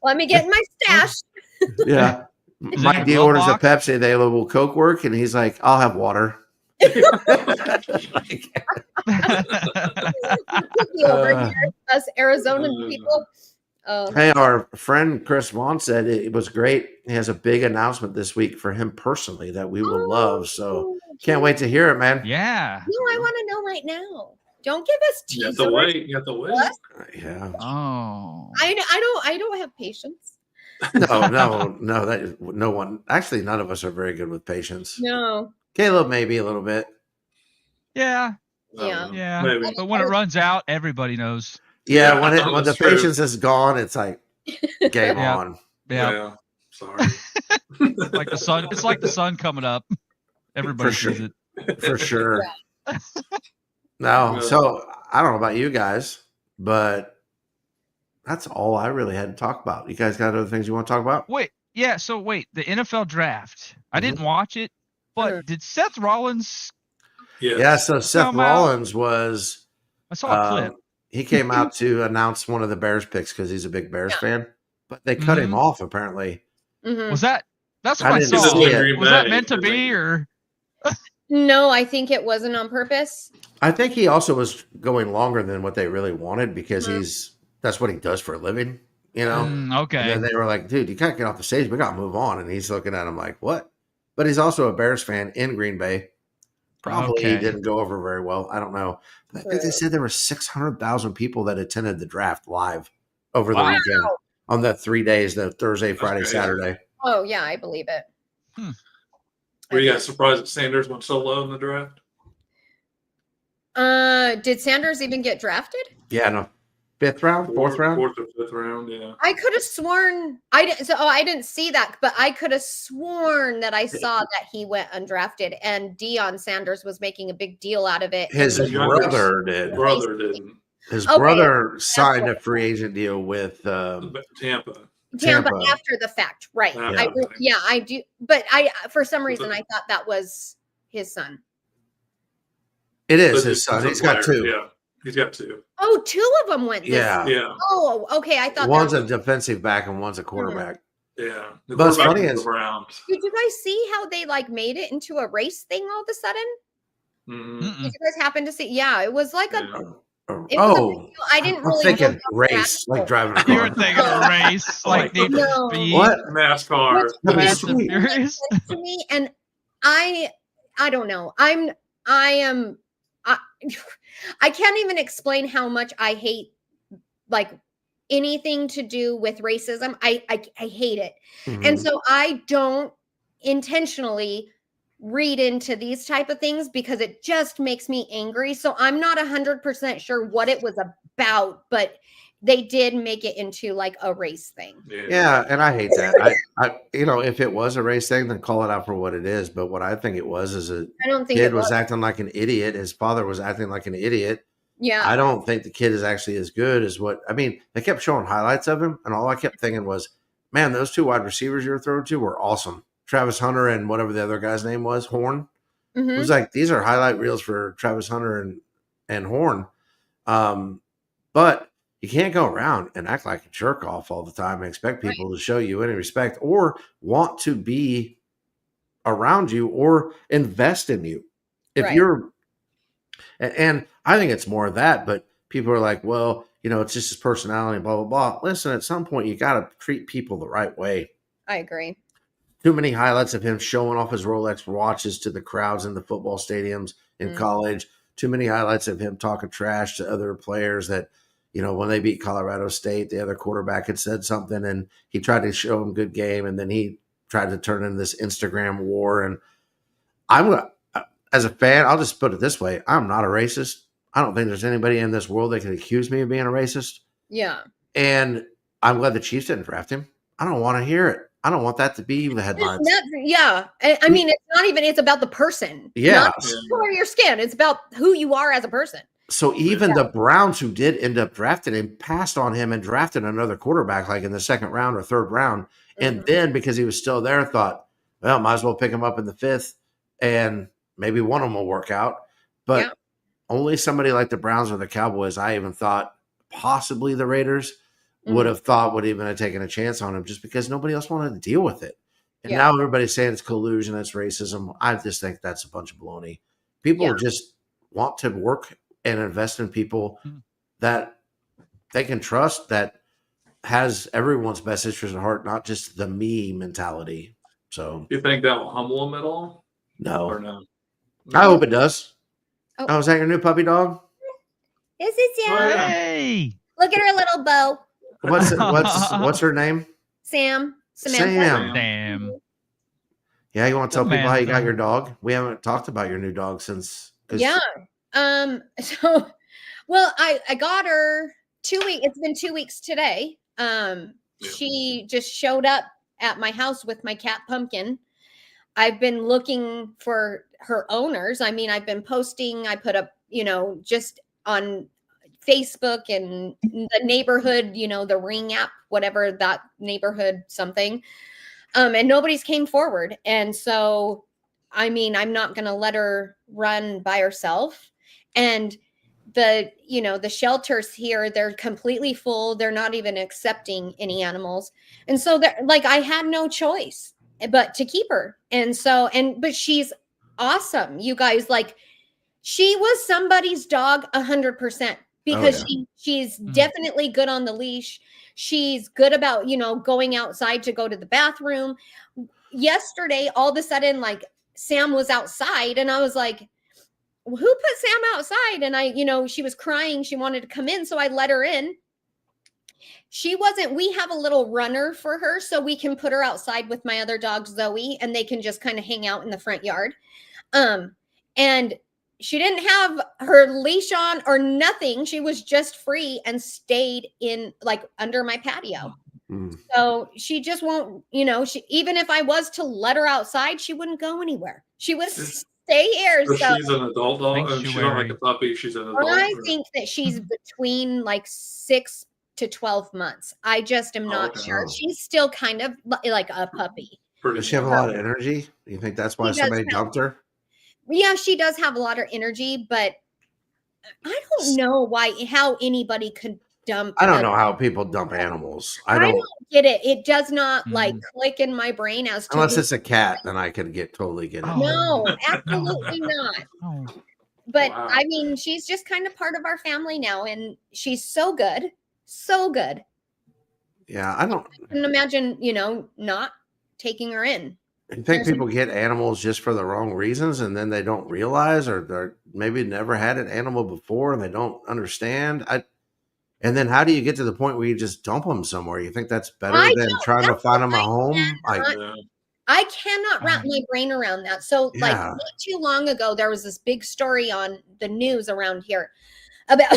Let me get in my stash. Yeah. Is Mike it a D glove orders a box? Pepsi. They go, "Will Coke work?" And he's like, "I'll have water." Like, Over here, us Arizonan people. hey, our friend Chris Vaughn said it was great. He has a big announcement this week for him personally that we will love. So can't wait to hear it, man. Yeah. No, I want to know right now. Don't give us You have teasers. to wait. You have to wait. What? Yeah. Oh. I don't have patience. No. That no one. Actually, none of us are very good with patience. No. Caleb maybe a little bit. Yeah. Yeah. Yeah. Maybe. But when it runs out, everybody knows. Yeah, Yeah, when the that's true. patience is gone, it's like game Yeah. on. Yeah. Yeah. Sorry. Like the sun. It's like the sun coming up. Everybody For sure. sees it. For sure. No, so I don't know about you guys, but that's all I really had to talk about. You guys got other things you want to talk about? Wait, yeah. So wait, the NFL draft. I Mhm. didn't watch it, but did Seth Rollins? Yes. Yeah, so Seth Come out. Rollins was I saw a clip. he came out to announce one of the Bears picks because he's a big Bears fan, but they cut him off apparently. Mhm. Was that? That's I what I didn't saw. see it. Was that meant to be, or? No, I think it wasn't on purpose. I think he also was going longer than what they really wanted because Mhm. that's what he does for a living, you know. Okay. And then they were like, dude, you can't get off the stage. We got to move on. And he's looking at him like, what? But he's also a Bears fan in Green Bay. Probably Okay. didn't go over very well. I don't know. But I think they said there were 600,000 people that attended the draft live over the Wow. weekend on the 3 days, the Thursday, Friday, crazy. Saturday. Oh yeah, I believe it. Were you guys surprised that Sanders went so low in the draft? Did Sanders even get drafted? Yeah, no. Fifth round, fourth round? Fourth or fifth round, yeah. I could have sworn I didn't. So, I didn't see that, but I could have sworn that I saw that he went undrafted, and Deion Sanders was making a big deal out of it. His His younger brother did. brother didn't. His Okay. brother signed a free agent deal with Tampa. Tampa Tampa. after the fact, right? Yeah. I do, but I for some reason I thought that was his son. It is But his son. a He's got player, two. Yeah, he's got two. Oh, two of them went. This Yeah. Yeah, Oh, okay. I thought One's that a was, defensive back and one's a quarterback. yeah. The But it's quarterback funny for the is- Browns. Did you guys see how they like made it into a race thing all of a sudden? Mhm. Mm-mm. Did you guys happen to see? Yeah, it was like a. Yeah. It was a Oh, big deal. I didn't I'm really. thinking know how race, like driving a You were car. thinking a race, like Need for No. Speed, What? NASCAR. Which That'd be Fast and sweet. Furious. to me, and I don't know. I can't even explain how much I hate like anything to do with racism. I hate it. Mhm. And so I don't intentionally read into these type of things because it just makes me angry. So I'm not 100% sure what it was about, but they did make it into like a race thing. Yeah, and I hate that. I if it was a race thing, then call it out for what it is. But what I think it was is a I don't think kid it was was. acting like an idiot. His father was acting like an idiot. Yeah. I don't think the kid is actually as good as what I mean. They kept showing highlights of him, and all I kept thinking was, man, those two wide receivers you were throwing to were awesome. Travis Hunter and whatever the other guy's name was, Horn. It Mhm. was like these are highlight reels for Travis Hunter and Horn. But you can't go around and act like a jerk off all the time and expect people to show you any respect or want to be around you or invest in you. If Right. you're, and I think it's more of that, but people are like, well, it's just his personality and blah, blah, blah. Listen, at some point, you got to treat people the right way. I agree. Too many highlights of him showing off his Rolex watches to the crowds in the football stadiums in college. Too many highlights of him talking trash to other players that, when they beat Colorado State, the other quarterback had said something and he tried to show him good game. And then he tried to turn in this Instagram war. And as a fan, I'll just put it this way. I'm not a racist. I don't think there's anybody in this world that can accuse me of being a racist. Yeah. And I'm glad the Chiefs didn't draft him. I don't want to hear it. I don't want that to be the headlines. Yeah. I mean, it's not even, it's about the person. Yeah. Not the color of your skin. It's about who you are as a person. So even the Browns, who did end up drafting him, passed on him and drafted another quarterback like in the second round or third round. And then because he was still there, thought, well, might as well pick him up in the fifth and maybe one of them will work out. But only somebody like the Browns or the Cowboys, I even thought possibly the Raiders would have even have taken a chance on him just because nobody else wanted to deal with it. And now everybody's saying it's collusion, it's racism. I just think that's a bunch of baloney. People just want to work and invest in people that they can trust, that has everyone's best interest at heart, not just the me mentality. So You think that will humble him at all? Or no, no? I hope it does. Oh. Oh, is that your new puppy dog? This is Sam. Hey, Look at her little bow. What's her name? Sam. Samantha. Sam. damn. Yeah, you want to tell people how you got Samantha. your dog? We haven't talked about your new dog since. 'Cause Yeah. So, well, I got her 2 weeks. It's been 2 weeks today. She just showed up at my house with my cat Pumpkin. I've been looking for her owners. I mean, I've been posting, I put up, just on Facebook and the neighborhood, the Ring app, whatever that neighborhood something. And nobody's came forward. And so, I mean, I'm not going to let her run by herself. And the shelters here, they're completely full. They're not even accepting any animals. And so they're like, I had no choice but to keep her. And so, but she's awesome. You guys, like, she was somebody's dog 100% because she's definitely good on the leash. She's good about, going outside to go to the bathroom. Yesterday, all of a sudden, like, Sam was outside and I was like, who put Sam outside? And she was crying. She wanted to come in. So I let her in. We have a little runner for her so we can put her outside with my other dog, Zoe, and they can just kind of hang out in the front yard. And she didn't have her leash on or nothing. She was just free and stayed in, like, under my patio. So she just won't, even if I was to let her outside, she wouldn't go anywhere. She would stay here. So she's an adult dog. She's not like a puppy. She's an adult. I think that she's between like 6 to 12 months. I just am not sure. She's still kind of like a puppy. Does she have a lot of energy? Do you think that's why somebody dumped her? Yeah, she does have a lot of energy, but I don't know how anybody could dump. I don't know how people dump animals. I don't get it. It does not like click in my brain as to unless it's a cat, then I could totally get it. No, absolutely not. But I mean, she's just kind of part of our family now, and she's so good. So good. Yeah, I can imagine, not taking her in. You think people get animals just for the wrong reasons and then they don't realize, or they're maybe never had an animal before and they don't understand? And then how do you get to the point where you just dump them somewhere? You think that's better than trying to find them a home? I cannot wrap my brain around that. So like not too long ago, there was this big story on the news around here about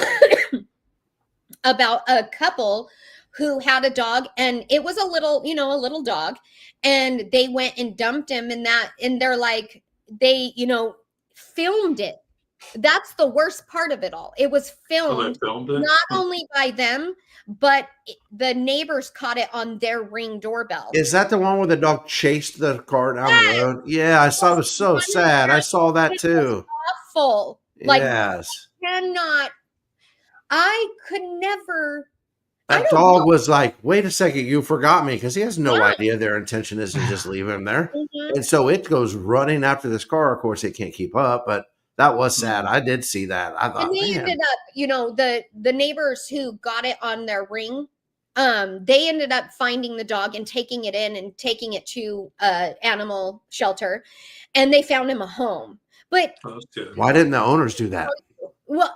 about a couple who had a dog, and it was a little dog, and they went and dumped him and they're like, they, filmed it. That's the worst part of it all. It was filmed, not only by them, but the neighbors caught it on their Ring doorbell. Is that the one where the dog chased the car down the road? Yeah, I saw it. Was so sad. I saw that too. Awful. Like, yes. I could never. That dog was like, wait a second, you forgot me, because he has no idea their intention is to just leave him there. And so it goes running after this car. Of course, it can't keep up, but that was sad. I did see that. I thought, and they ended up, the neighbors who got it on their Ring, they ended up finding the dog and taking it in and taking it to animal shelter, and they found him a home. But why didn't the owners do that? Well,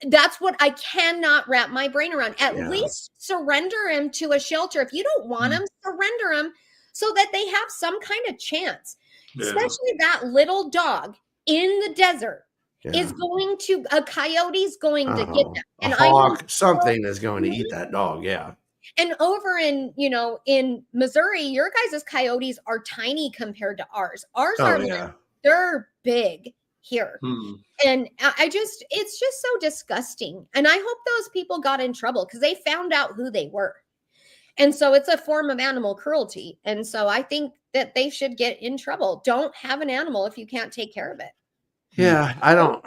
that's what I cannot wrap my brain around. At least surrender him to a shelter. If you don't want him, surrender him so that they have some kind of chance. Especially that little dog in the desert is going to, a coyote's going to get them. And a hawk, something is going to eat that dog. Yeah. And over in, in Missouri, your guys' coyotes are tiny compared to ours. Ours are they're big here. And it's just so disgusting. And I hope those people got in trouble because they found out who they were. And so it's a form of animal cruelty. And so I think that they should get in trouble. Don't have an animal if you can't take care of it. Yeah, I don't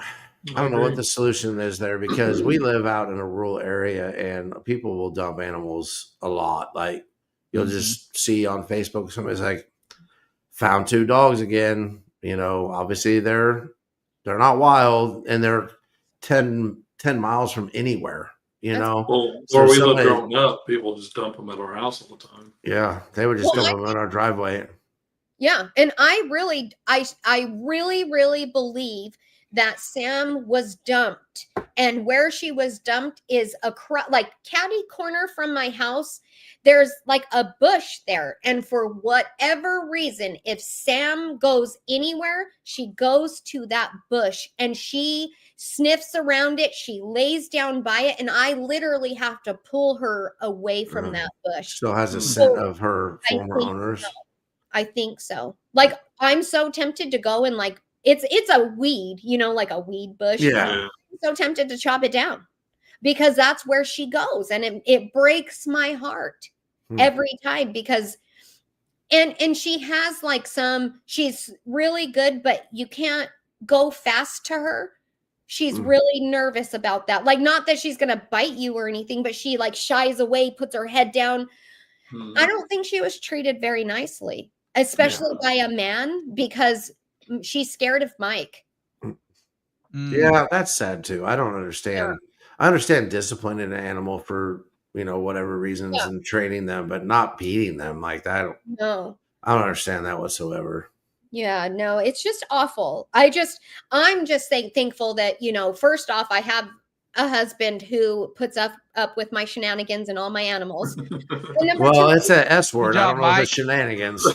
know what the solution is there, because we live out in a rural area and people will dump animals a lot. Like you'll just see on Facebook, somebody's like, found 2 dogs again. Obviously they're not wild and they're 10 miles from anywhere, Well, where we live growing up, people just dump them at our house all the time. Yeah, they would just dump them in our driveway. Yeah, and I really, really believe that Sam was dumped And where she was dumped is like catty corner from my house. There's like a bush there. And for whatever reason, if Sam goes anywhere, she goes to that bush and she sniffs around it. She lays down by it. And I literally have to pull her away from that bush. Still has a scent of her former owners. So. I think so. Like, I'm so tempted to go and like, it's a weed, you know, like a weed bush. Yeah. I'm so tempted to chop it down because that's where she goes. And it breaks my heart every time because, and she has like she's really good, but you can't go fast to her. She's really nervous about that. Like, not that she's going to bite you or anything, but she like shies away, puts her head down. I don't think she was treated very nicely, especially by a man, because she's scared of Mike. Yeah, that's sad too. I don't understand. Yeah. I understand disciplining an animal for, you know, whatever reasons and training them, but not beating them like that. No. I don't understand that whatsoever. Yeah, no, it's just awful. I'm just thankful that, you know, first off, I have a husband who puts up with my shenanigans and all my animals. Well, it's an S word. I don't know if it's shenanigans.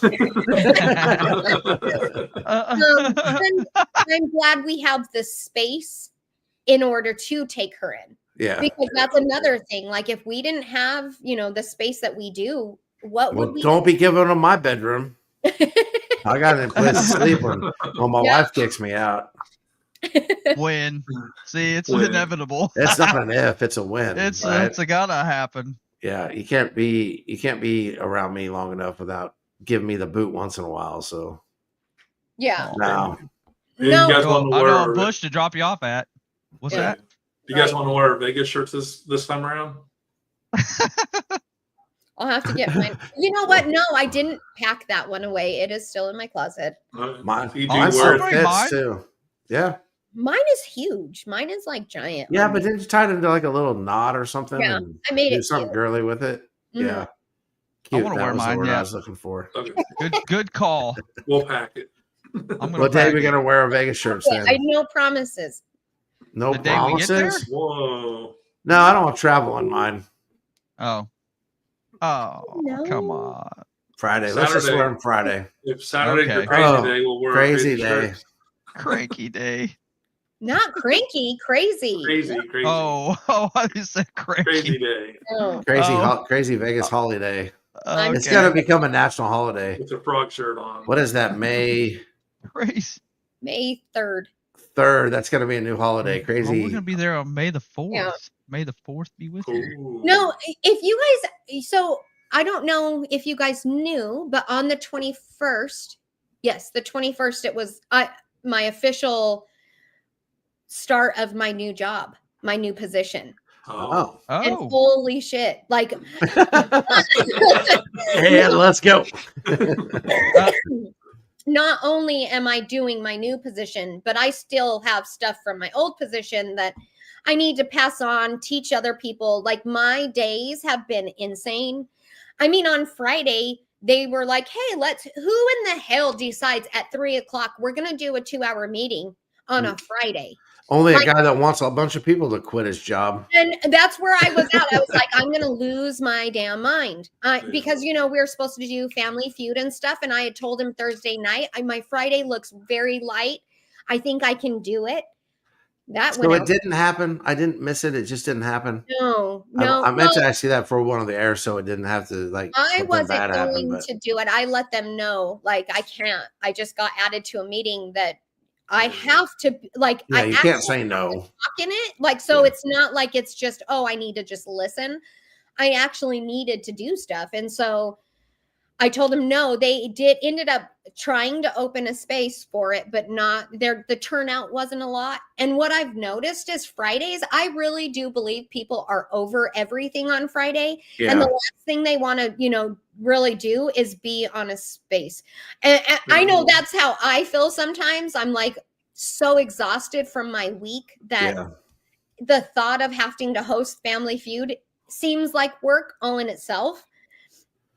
I'm glad we have the space in order to take her in. Yeah. Because that's another thing. Like, if we didn't have, you know, the space that we do, what would we don't be giving them my bedroom. I got a place to sleep when my wife kicks me out. Win. See, it's inevitable. It's not an if, it's a win. It's gotta happen. Yeah, you can't be around me long enough without giving me the boot once in a while. So yeah, no. You guys want to I wear know a bush to drop you off at. What's that? You guys want to wear Vegas shirts this time around? I'll have to get mine. You know what? No, I didn't pack that one away. It is still in my closet. Mine fits too. Yeah. Mine is huge. Mine is like giant. Yeah, but didn't you tie it into like a little knot or something? Yeah, and I made do it something cute. girly with it. Yeah. Cute. I want to wear mine. I was looking for. Okay. Good call. We'll pack it. What day are we gonna wear our Vegas shirts then? I no promises. No the day we get there? promises. Whoa. No, I don't want to travel on mine. Oh, No. come on. Friday. Let's just wear them Friday. If Saturday's your Okay. crazy day, we'll wear crazy Vegas day. shirts. Cranky day. Not cranky, crazy. Crazy. Oh, I just said cranky. Crazy day. Oh. Crazy Vegas holiday. Okay. It's gonna become a national holiday. With a frog shirt on. What is that? May Crazy. May 3rd. 3rd. That's gonna be a new holiday. Crazy. Oh, we're gonna be there on May the 4th. Yeah. May the 4th be with you. Ooh. No, if you guys, so I don't know if you guys knew, but on the 21st, yes, the 21st, it was my official start of my new job, my new position. Oh. And Oh, holy shit. Like, And let's go. not only am I doing my new position, but I still have stuff from my old position that I need to pass on, teach other people. Like, my days have been insane. I mean, on Friday, they were like, hey, who in the hell decides at 3:00 we're going to do a 2-hour meeting on a Friday? Only a guy that wants a bunch of people to quit his job. And that's where I was at. I was like, I'm going to lose my damn mind. Because, you know, we were supposed to do Family Feud and stuff. And I had told him Thursday night, my Friday looks very light. I think I can do it. So it didn't happen. I didn't miss it. It just didn't happen. No. I meant to ask you that for one of the air, so it didn't have to I wasn't going to do it. I let them know, like, I can't. I just got added to a meeting that I have to, like, Yeah, I you can't say no. talk in it. Like, so it's not like it's just, I need to just listen. I actually needed to do stuff. And so I told them no. They ended up trying to open a space for it, but the turnout wasn't a lot. And what I've noticed is Fridays, I really do believe people are over everything on Friday. Yeah. And the last thing they want to, really do is be on a space. And I know that's how I feel sometimes. I'm like so exhausted from my week that the thought of having to host Family Feud seems like work all in itself.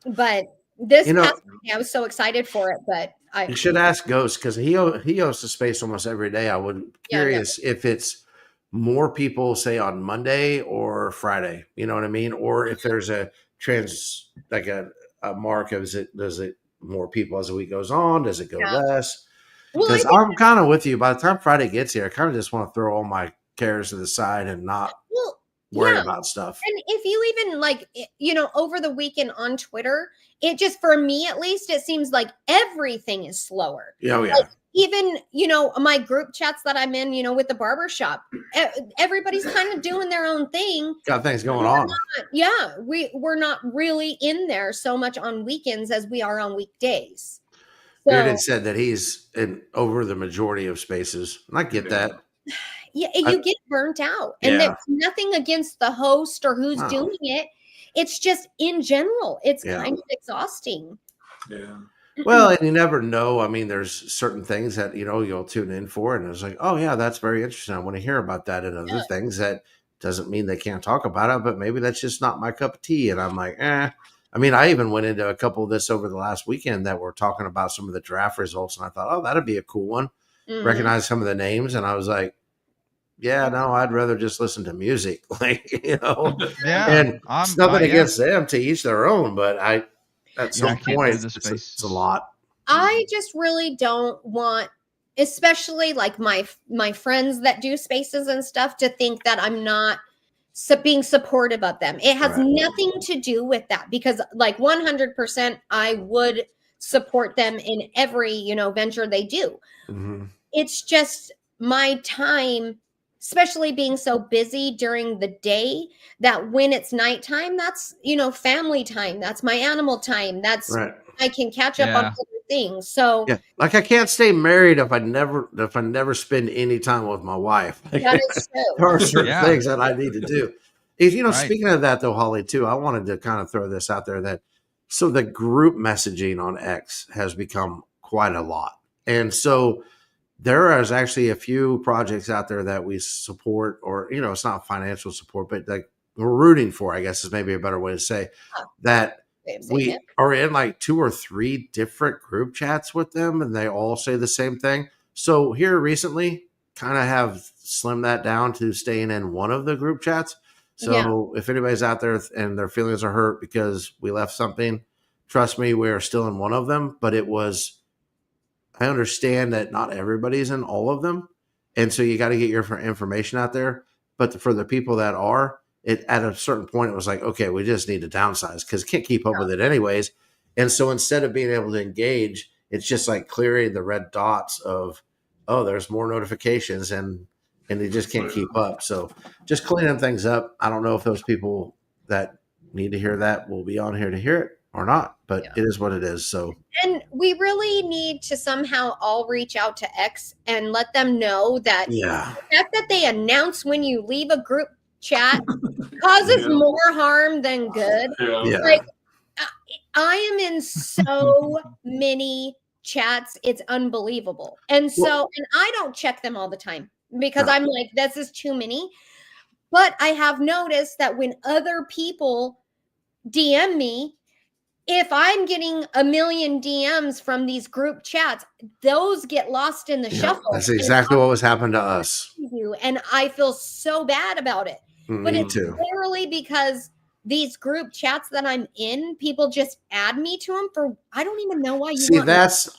But I was so excited for it, but you should ask Ghost because he hosts a space almost every day. I would curious if it's more people say on Monday or Friday. You know what I mean? Or if there's a like a mark of does it more people as the week goes on? Does it go less? Well, Because I'm kind of with you. By the time Friday gets here, I kind of just want to throw all my cares to the side and not worry about stuff. And if you even like, over the weekend on Twitter, it just, for me at least, it seems like everything is slower. Oh, yeah. Like, even, my group chats that I'm in, with the barbershop, everybody's kind of doing their own thing. Got things going on. We're not really in there so much on weekends as we are on weekdays. So, Bearded said that he's in over the majority of spaces. And I get that. Yeah, you get burnt out. And there's nothing against the host or who's doing it. It's just in general, it's kind of exhausting. Yeah. Well, and you never know. I mean, there's certain things that, you'll tune in for. And it's like, oh, yeah, that's very interesting. I want to hear about that. And other things that doesn't mean they can't talk about it, but maybe that's just not my cup of tea. And I'm like, I mean, I even went into a couple of this over the last weekend that were talking about some of the draft results. And I thought, oh, that'd be a cool one. Mm-hmm. Recognize some of the names. And I was like, yeah, no, I'd rather just listen to music. Like, and it's nothing against them, to each their own. But at some point, it's a lot. I just really don't want, especially like my friends that do spaces and stuff, to think that I'm not being supportive of them. It has nothing to do with that, because like 100% I would support them in every venture they do. Mm-hmm. It's just my time, especially being so busy during the day, that when it's nighttime, that's family time, that's my animal time, that's I can catch up on other things. So like I can't stay married if I never spend any time with my wife. That is true. There are certain things that I need to do. Speaking of that though, Holly, too, I wanted to kind of throw this out there so the group messaging on X has become quite a lot. And so there is actually a few projects out there that we support, or, it's not financial support, but like we're rooting for, I guess is maybe a better way to say that we are in like 2 or 3 different group chats with them, and they all say the same thing. So here recently, kind of have slimmed that down to staying in one of the group chats. So if anybody's out there and their feelings are hurt because we left something, trust me, we are still in one of them. But I understand that not everybody's in all of them. And so you got to get your information out there. But for the people that are, at a certain point, it was like, okay, we just need to downsize because can't keep up with it anyways. And so instead of being able to engage, it's just like clearing the red dots of, oh, there's more notifications and they just can't keep up. So just cleaning things up. I don't know if those people that need to hear that will be on here to hear it or not, but it is what it is. So, and we really need to somehow all reach out to X and let them know that the fact that they announce when you leave a group chat causes more harm than good. Like I am in so many chats, it's unbelievable. And so, and I don't check them all the time because I'm like, this is too many. But I have noticed that when other people DM me, if I'm getting a million DMs from these group chats, those get lost in the shuffle. That's exactly what was happening to us. And I feel so bad about it. But it's literally because these group chats that I'm in, people just add me to them for, I don't even know why you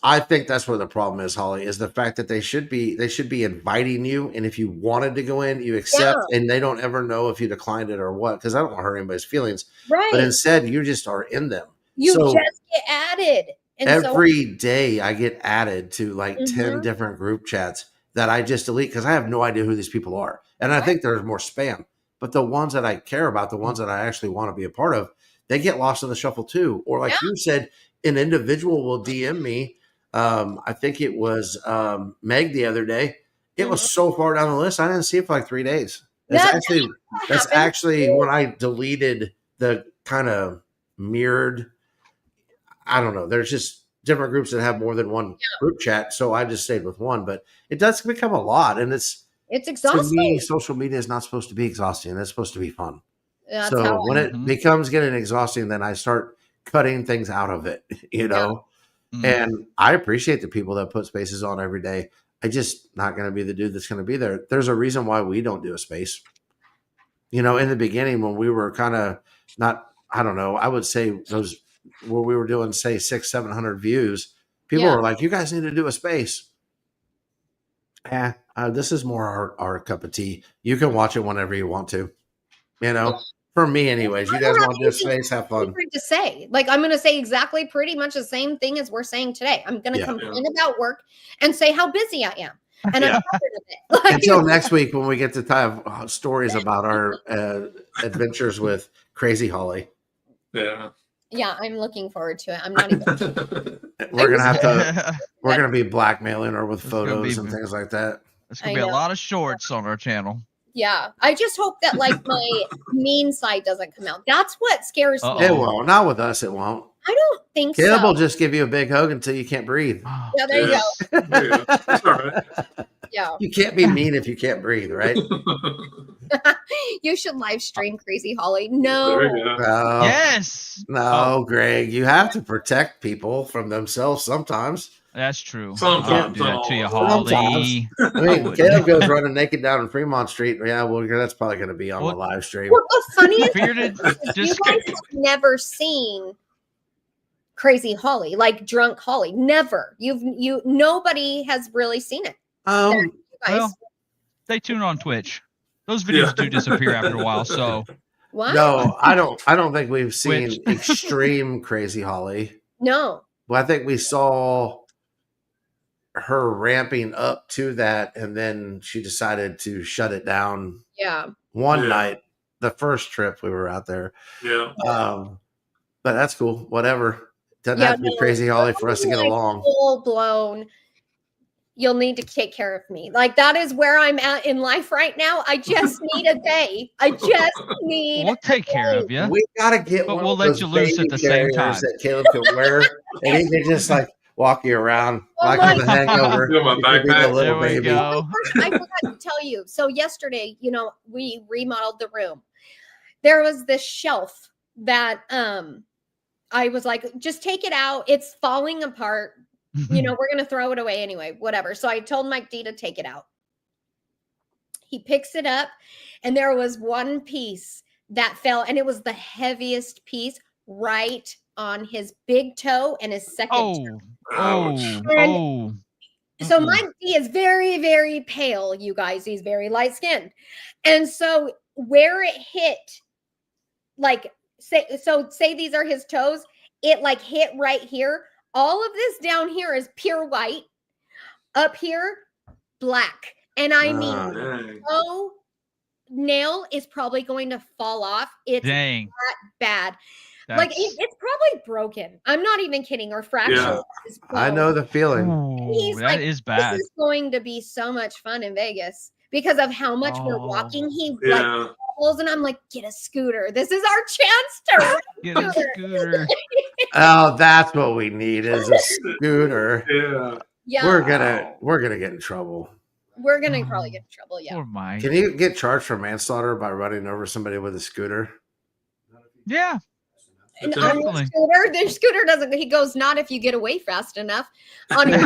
I think that's where the problem is, Holly, is the fact that they should be inviting you. And if you wanted to go in, you accept, and they don't ever know if you declined it or what, because I don't want to hurt anybody's feelings. Right. But instead, you just are in them. You just get added. And every day I get added to like 10 different group chats that I just delete because I have no idea who these people are. And I think there's more spam. But the ones that I care about, the ones that I actually want to be a part of, they get lost in the shuffle too. Or like you said, an individual will DM me. I think it was Meg the other day. It was so far down the list, I didn't see it for like 3 days. That's actually when I deleted the kind of mirrored. I don't know. There's just different groups that have more than one group chat. So I just stayed with one. But it does become a lot. And it's exhausting. To me, social media is not supposed to be exhausting. It's supposed to be fun. So when it becomes getting exhausting, then I start cutting things out of it, And I appreciate the people that put spaces on every day. I just not going to be the dude that's going to be there. There's a reason why we don't do a space. You know, in the beginning when we were kind of not, I don't know, I would say those where we were doing say 600-700 views, people Yeah. were like, "You guys need to do a space." This is more our cup of tea. You can watch it whenever you want to. You know, for me, anyways. You guys want to do a space? Have fun. Different to say. Like, I'm going to say exactly pretty much the same thing as we're saying today. I'm going to Yeah. complain about work and say how busy I am. And Yeah. I'm tired of it. Like, Until next week when we get to have stories about our adventures with Crazy Holly. Yeah. yeah, I'm looking forward to it. I'm not even. We're gonna have to. We're gonna be blackmailing her with It's gonna photos be- and things like that. There's gonna I be a know. lot of shorts on our channel. Yeah, I just hope that like my mean side doesn't come out. That's what scares Uh-oh. me. It won't. Not with us. It won't. I don't think Caleb so. will just give you a big hug until you can't breathe. Yeah, there you Yeah. go. There you go. That's all right. Yeah, You can't be mean if you can't breathe, right? you should live stream Crazy Holly. There No, you go. No, Yes. no, Oh, Greg. You have to protect people from themselves sometimes. that's true. Sometimes, I wouldn't do that to you, sometimes. Holly. I mean, wouldn't. Caleb goes running naked down in Fremont Street. Yeah, well, that's probably going to be on What? the live stream. what the funniest Bearded. is you Just guys have never seen Crazy Holly, like drunk Holly. Never. Nobody has really seen it. You guys. well, stay tuned on Twitch. Those videos Yeah. do disappear after a while. So What? No, I don't think we've seen Which- extreme Crazy Holly. No. Well, I think we saw her ramping up to that, and then she decided to shut it down Yeah. one Yeah. night. The first trip we were out there, Yeah. but that's cool. Whatever. Doesn't Yeah, have to be no, Crazy Holly for us to get like along. Full blown. You'll need to take care of me. Like that is where I'm at in life right now. I just need a day. I just need. we'll take care of you. We gotta get But one we'll of let those you loose baby at the same carriers time. that Caleb can wear, and he can just like walk you around Oh like my with a hangover. Yeah, my You can be the backpack. little There we baby. go. I forgot to tell you. So yesterday, we remodeled the room. There was this shelf that I was like, just take it out. It's falling apart. We're gonna throw it away anyway, whatever. So I told Mike D to take it out. He picks it up, and there was one piece that fell, and it was the heaviest piece right on his big toe and his second toe. Oh, Ouch. oh. So Mm-mm. Mike D is very, very pale, you guys. He's very light skinned. And so where it hit, like say these are his toes, it like hit right here. All of this down here is pure white. Up here, black. And I mean, Ah. Dang. toe nail is probably going to fall off. It's Dang. that bad. Like That's- it's probably broken. I'm not even kidding, or fractured. Yeah. his I bone. know the feeling. Ooh, He's that like, is bad. This is going to be so much fun in Vegas because of how much we're walking. He like Yeah. pulls, and I'm like, get a scooter. This is our chance to ride Get a scooter. Oh, that's what we need is a scooter. Yeah. Yeah, We're gonna get in trouble. we're gonna probably get in trouble. Yeah. Poor Mike. Can you get charged for manslaughter by running over somebody with a scooter? Yeah. And That's on definitely. the scooter doesn't. He goes, not if you get away fast enough. On your,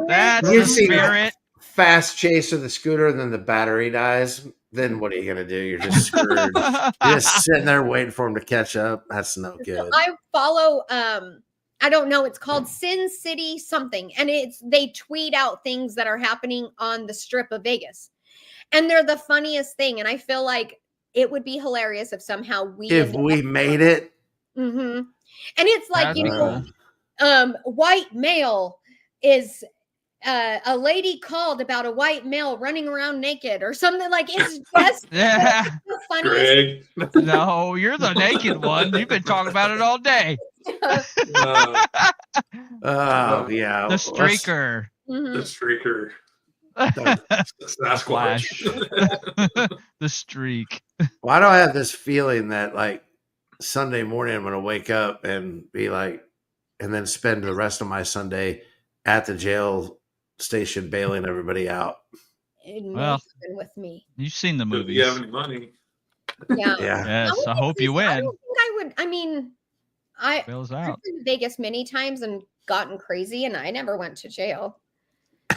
That's You've the seen that. spirit. Fast chase of the scooter, and then the battery dies. Then what are you gonna do? You're just screwed. You're just sitting there waiting for him to catch up. That's no good. I follow. I don't know. It's called Sin City something, and they tweet out things that are happening on the Strip of Vegas, and they're the funniest thing. And I feel like it would be hilarious if somehow If we made it, Mm-hmm. And it's like, That's white male is a lady called about a white male running around naked or something. Like it's just Yeah. the funniest. Greg. No, you're the naked one. You've been talking about it all day. oh yeah, The streaker. The Mhm. streaker. The Sasquatch. streak. Why do I have this feeling that like Sunday morning I'm gonna wake up and be like, and then spend the rest of my Sunday at the jail station bailing everybody out? It may Well. happen with me. You've seen the If movies. you have any money. Yeah. Yeah. Yes, would I think hope you I win. don't think I would. I mean, I've Bails been out. to Vegas many times and gotten crazy, and I never went to jail.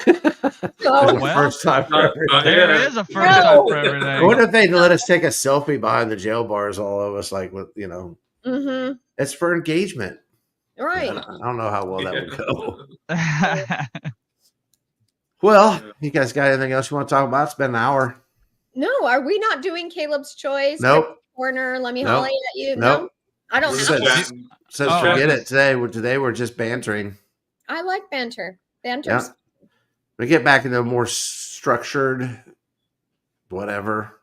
There's a Oh, Well, first time for not everything. there Yeah. is a first time for I everything. wonder if they'd let us take a selfie behind the jail bars, all of us, like with mm-hmm. it's for engagement. Right. I don't know how well that would go. Yeah. Well, you guys got anything else you want to talk about? It's been an hour. No, are we not doing Caleb's Choice? Nope. Corner, let me Nope. holly at you. Nope. No, I don't We're have Says- one. chatting. Says Oh. forget it. Today we're just bantering. I like banter. Banter's Yeah. We get back into a more structured whatever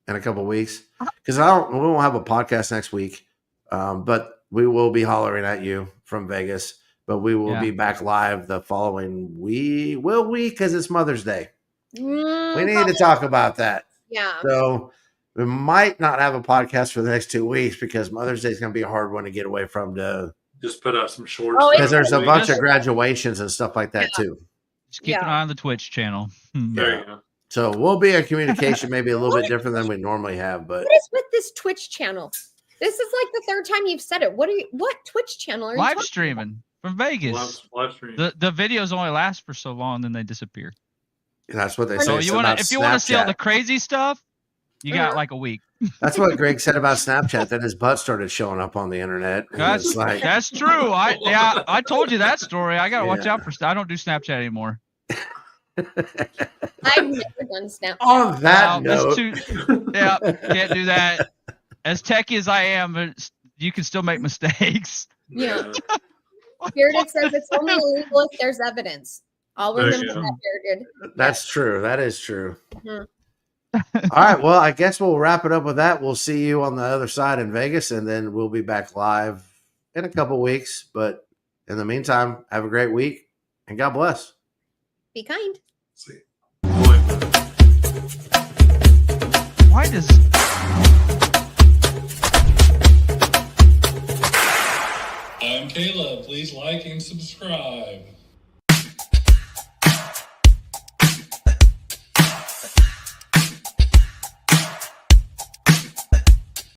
in a couple of weeks. Because we won't have a podcast next week. But we will be hollering at you from Vegas. But we will be back live the following week. Will we? Because it's Mother's Day. We need to talk about that. Yeah. So we might not have a podcast for the next 2 weeks because Mother's Day is going to be a hard one to get away from Just put out some shorts. Oh, because there's a We- bunch of graduations and stuff like that too. Just keep an eye on the Twitch channel. There you go. So we'll be in communication maybe a little bit different than we normally have, but What is with this Twitch channel? This is like the third time you've said it. What Twitch channel are you Live talking streaming from Vegas. Live stream. The videos only last for so long, then they disappear. that's what they So say. So if you want to see all the Snapchat. crazy stuff, you got Uh-huh. like a week. That's what Greg said about Snapchat. Then his butt started showing up on the internet. And That's it's like, that's true. I told you that story. I gotta watch Yeah. out for. I don't do Snapchat anymore. I've never done Snapchat. on that That's note, yeah, can't do that. As techy as I am, you can still make mistakes. Yeah. Bearded says it's only illegal if there's evidence. I'll There you remember go. that, Bearded. that's true. That is true. Mhm. All right. Well, I guess we'll wrap it up with that. We'll see you on the other side in Vegas, and then we'll be back live in a couple weeks. But in the meantime, have a great week and God bless. Be kind. See. Boy. Why does I'm Caleb. Please like and subscribe.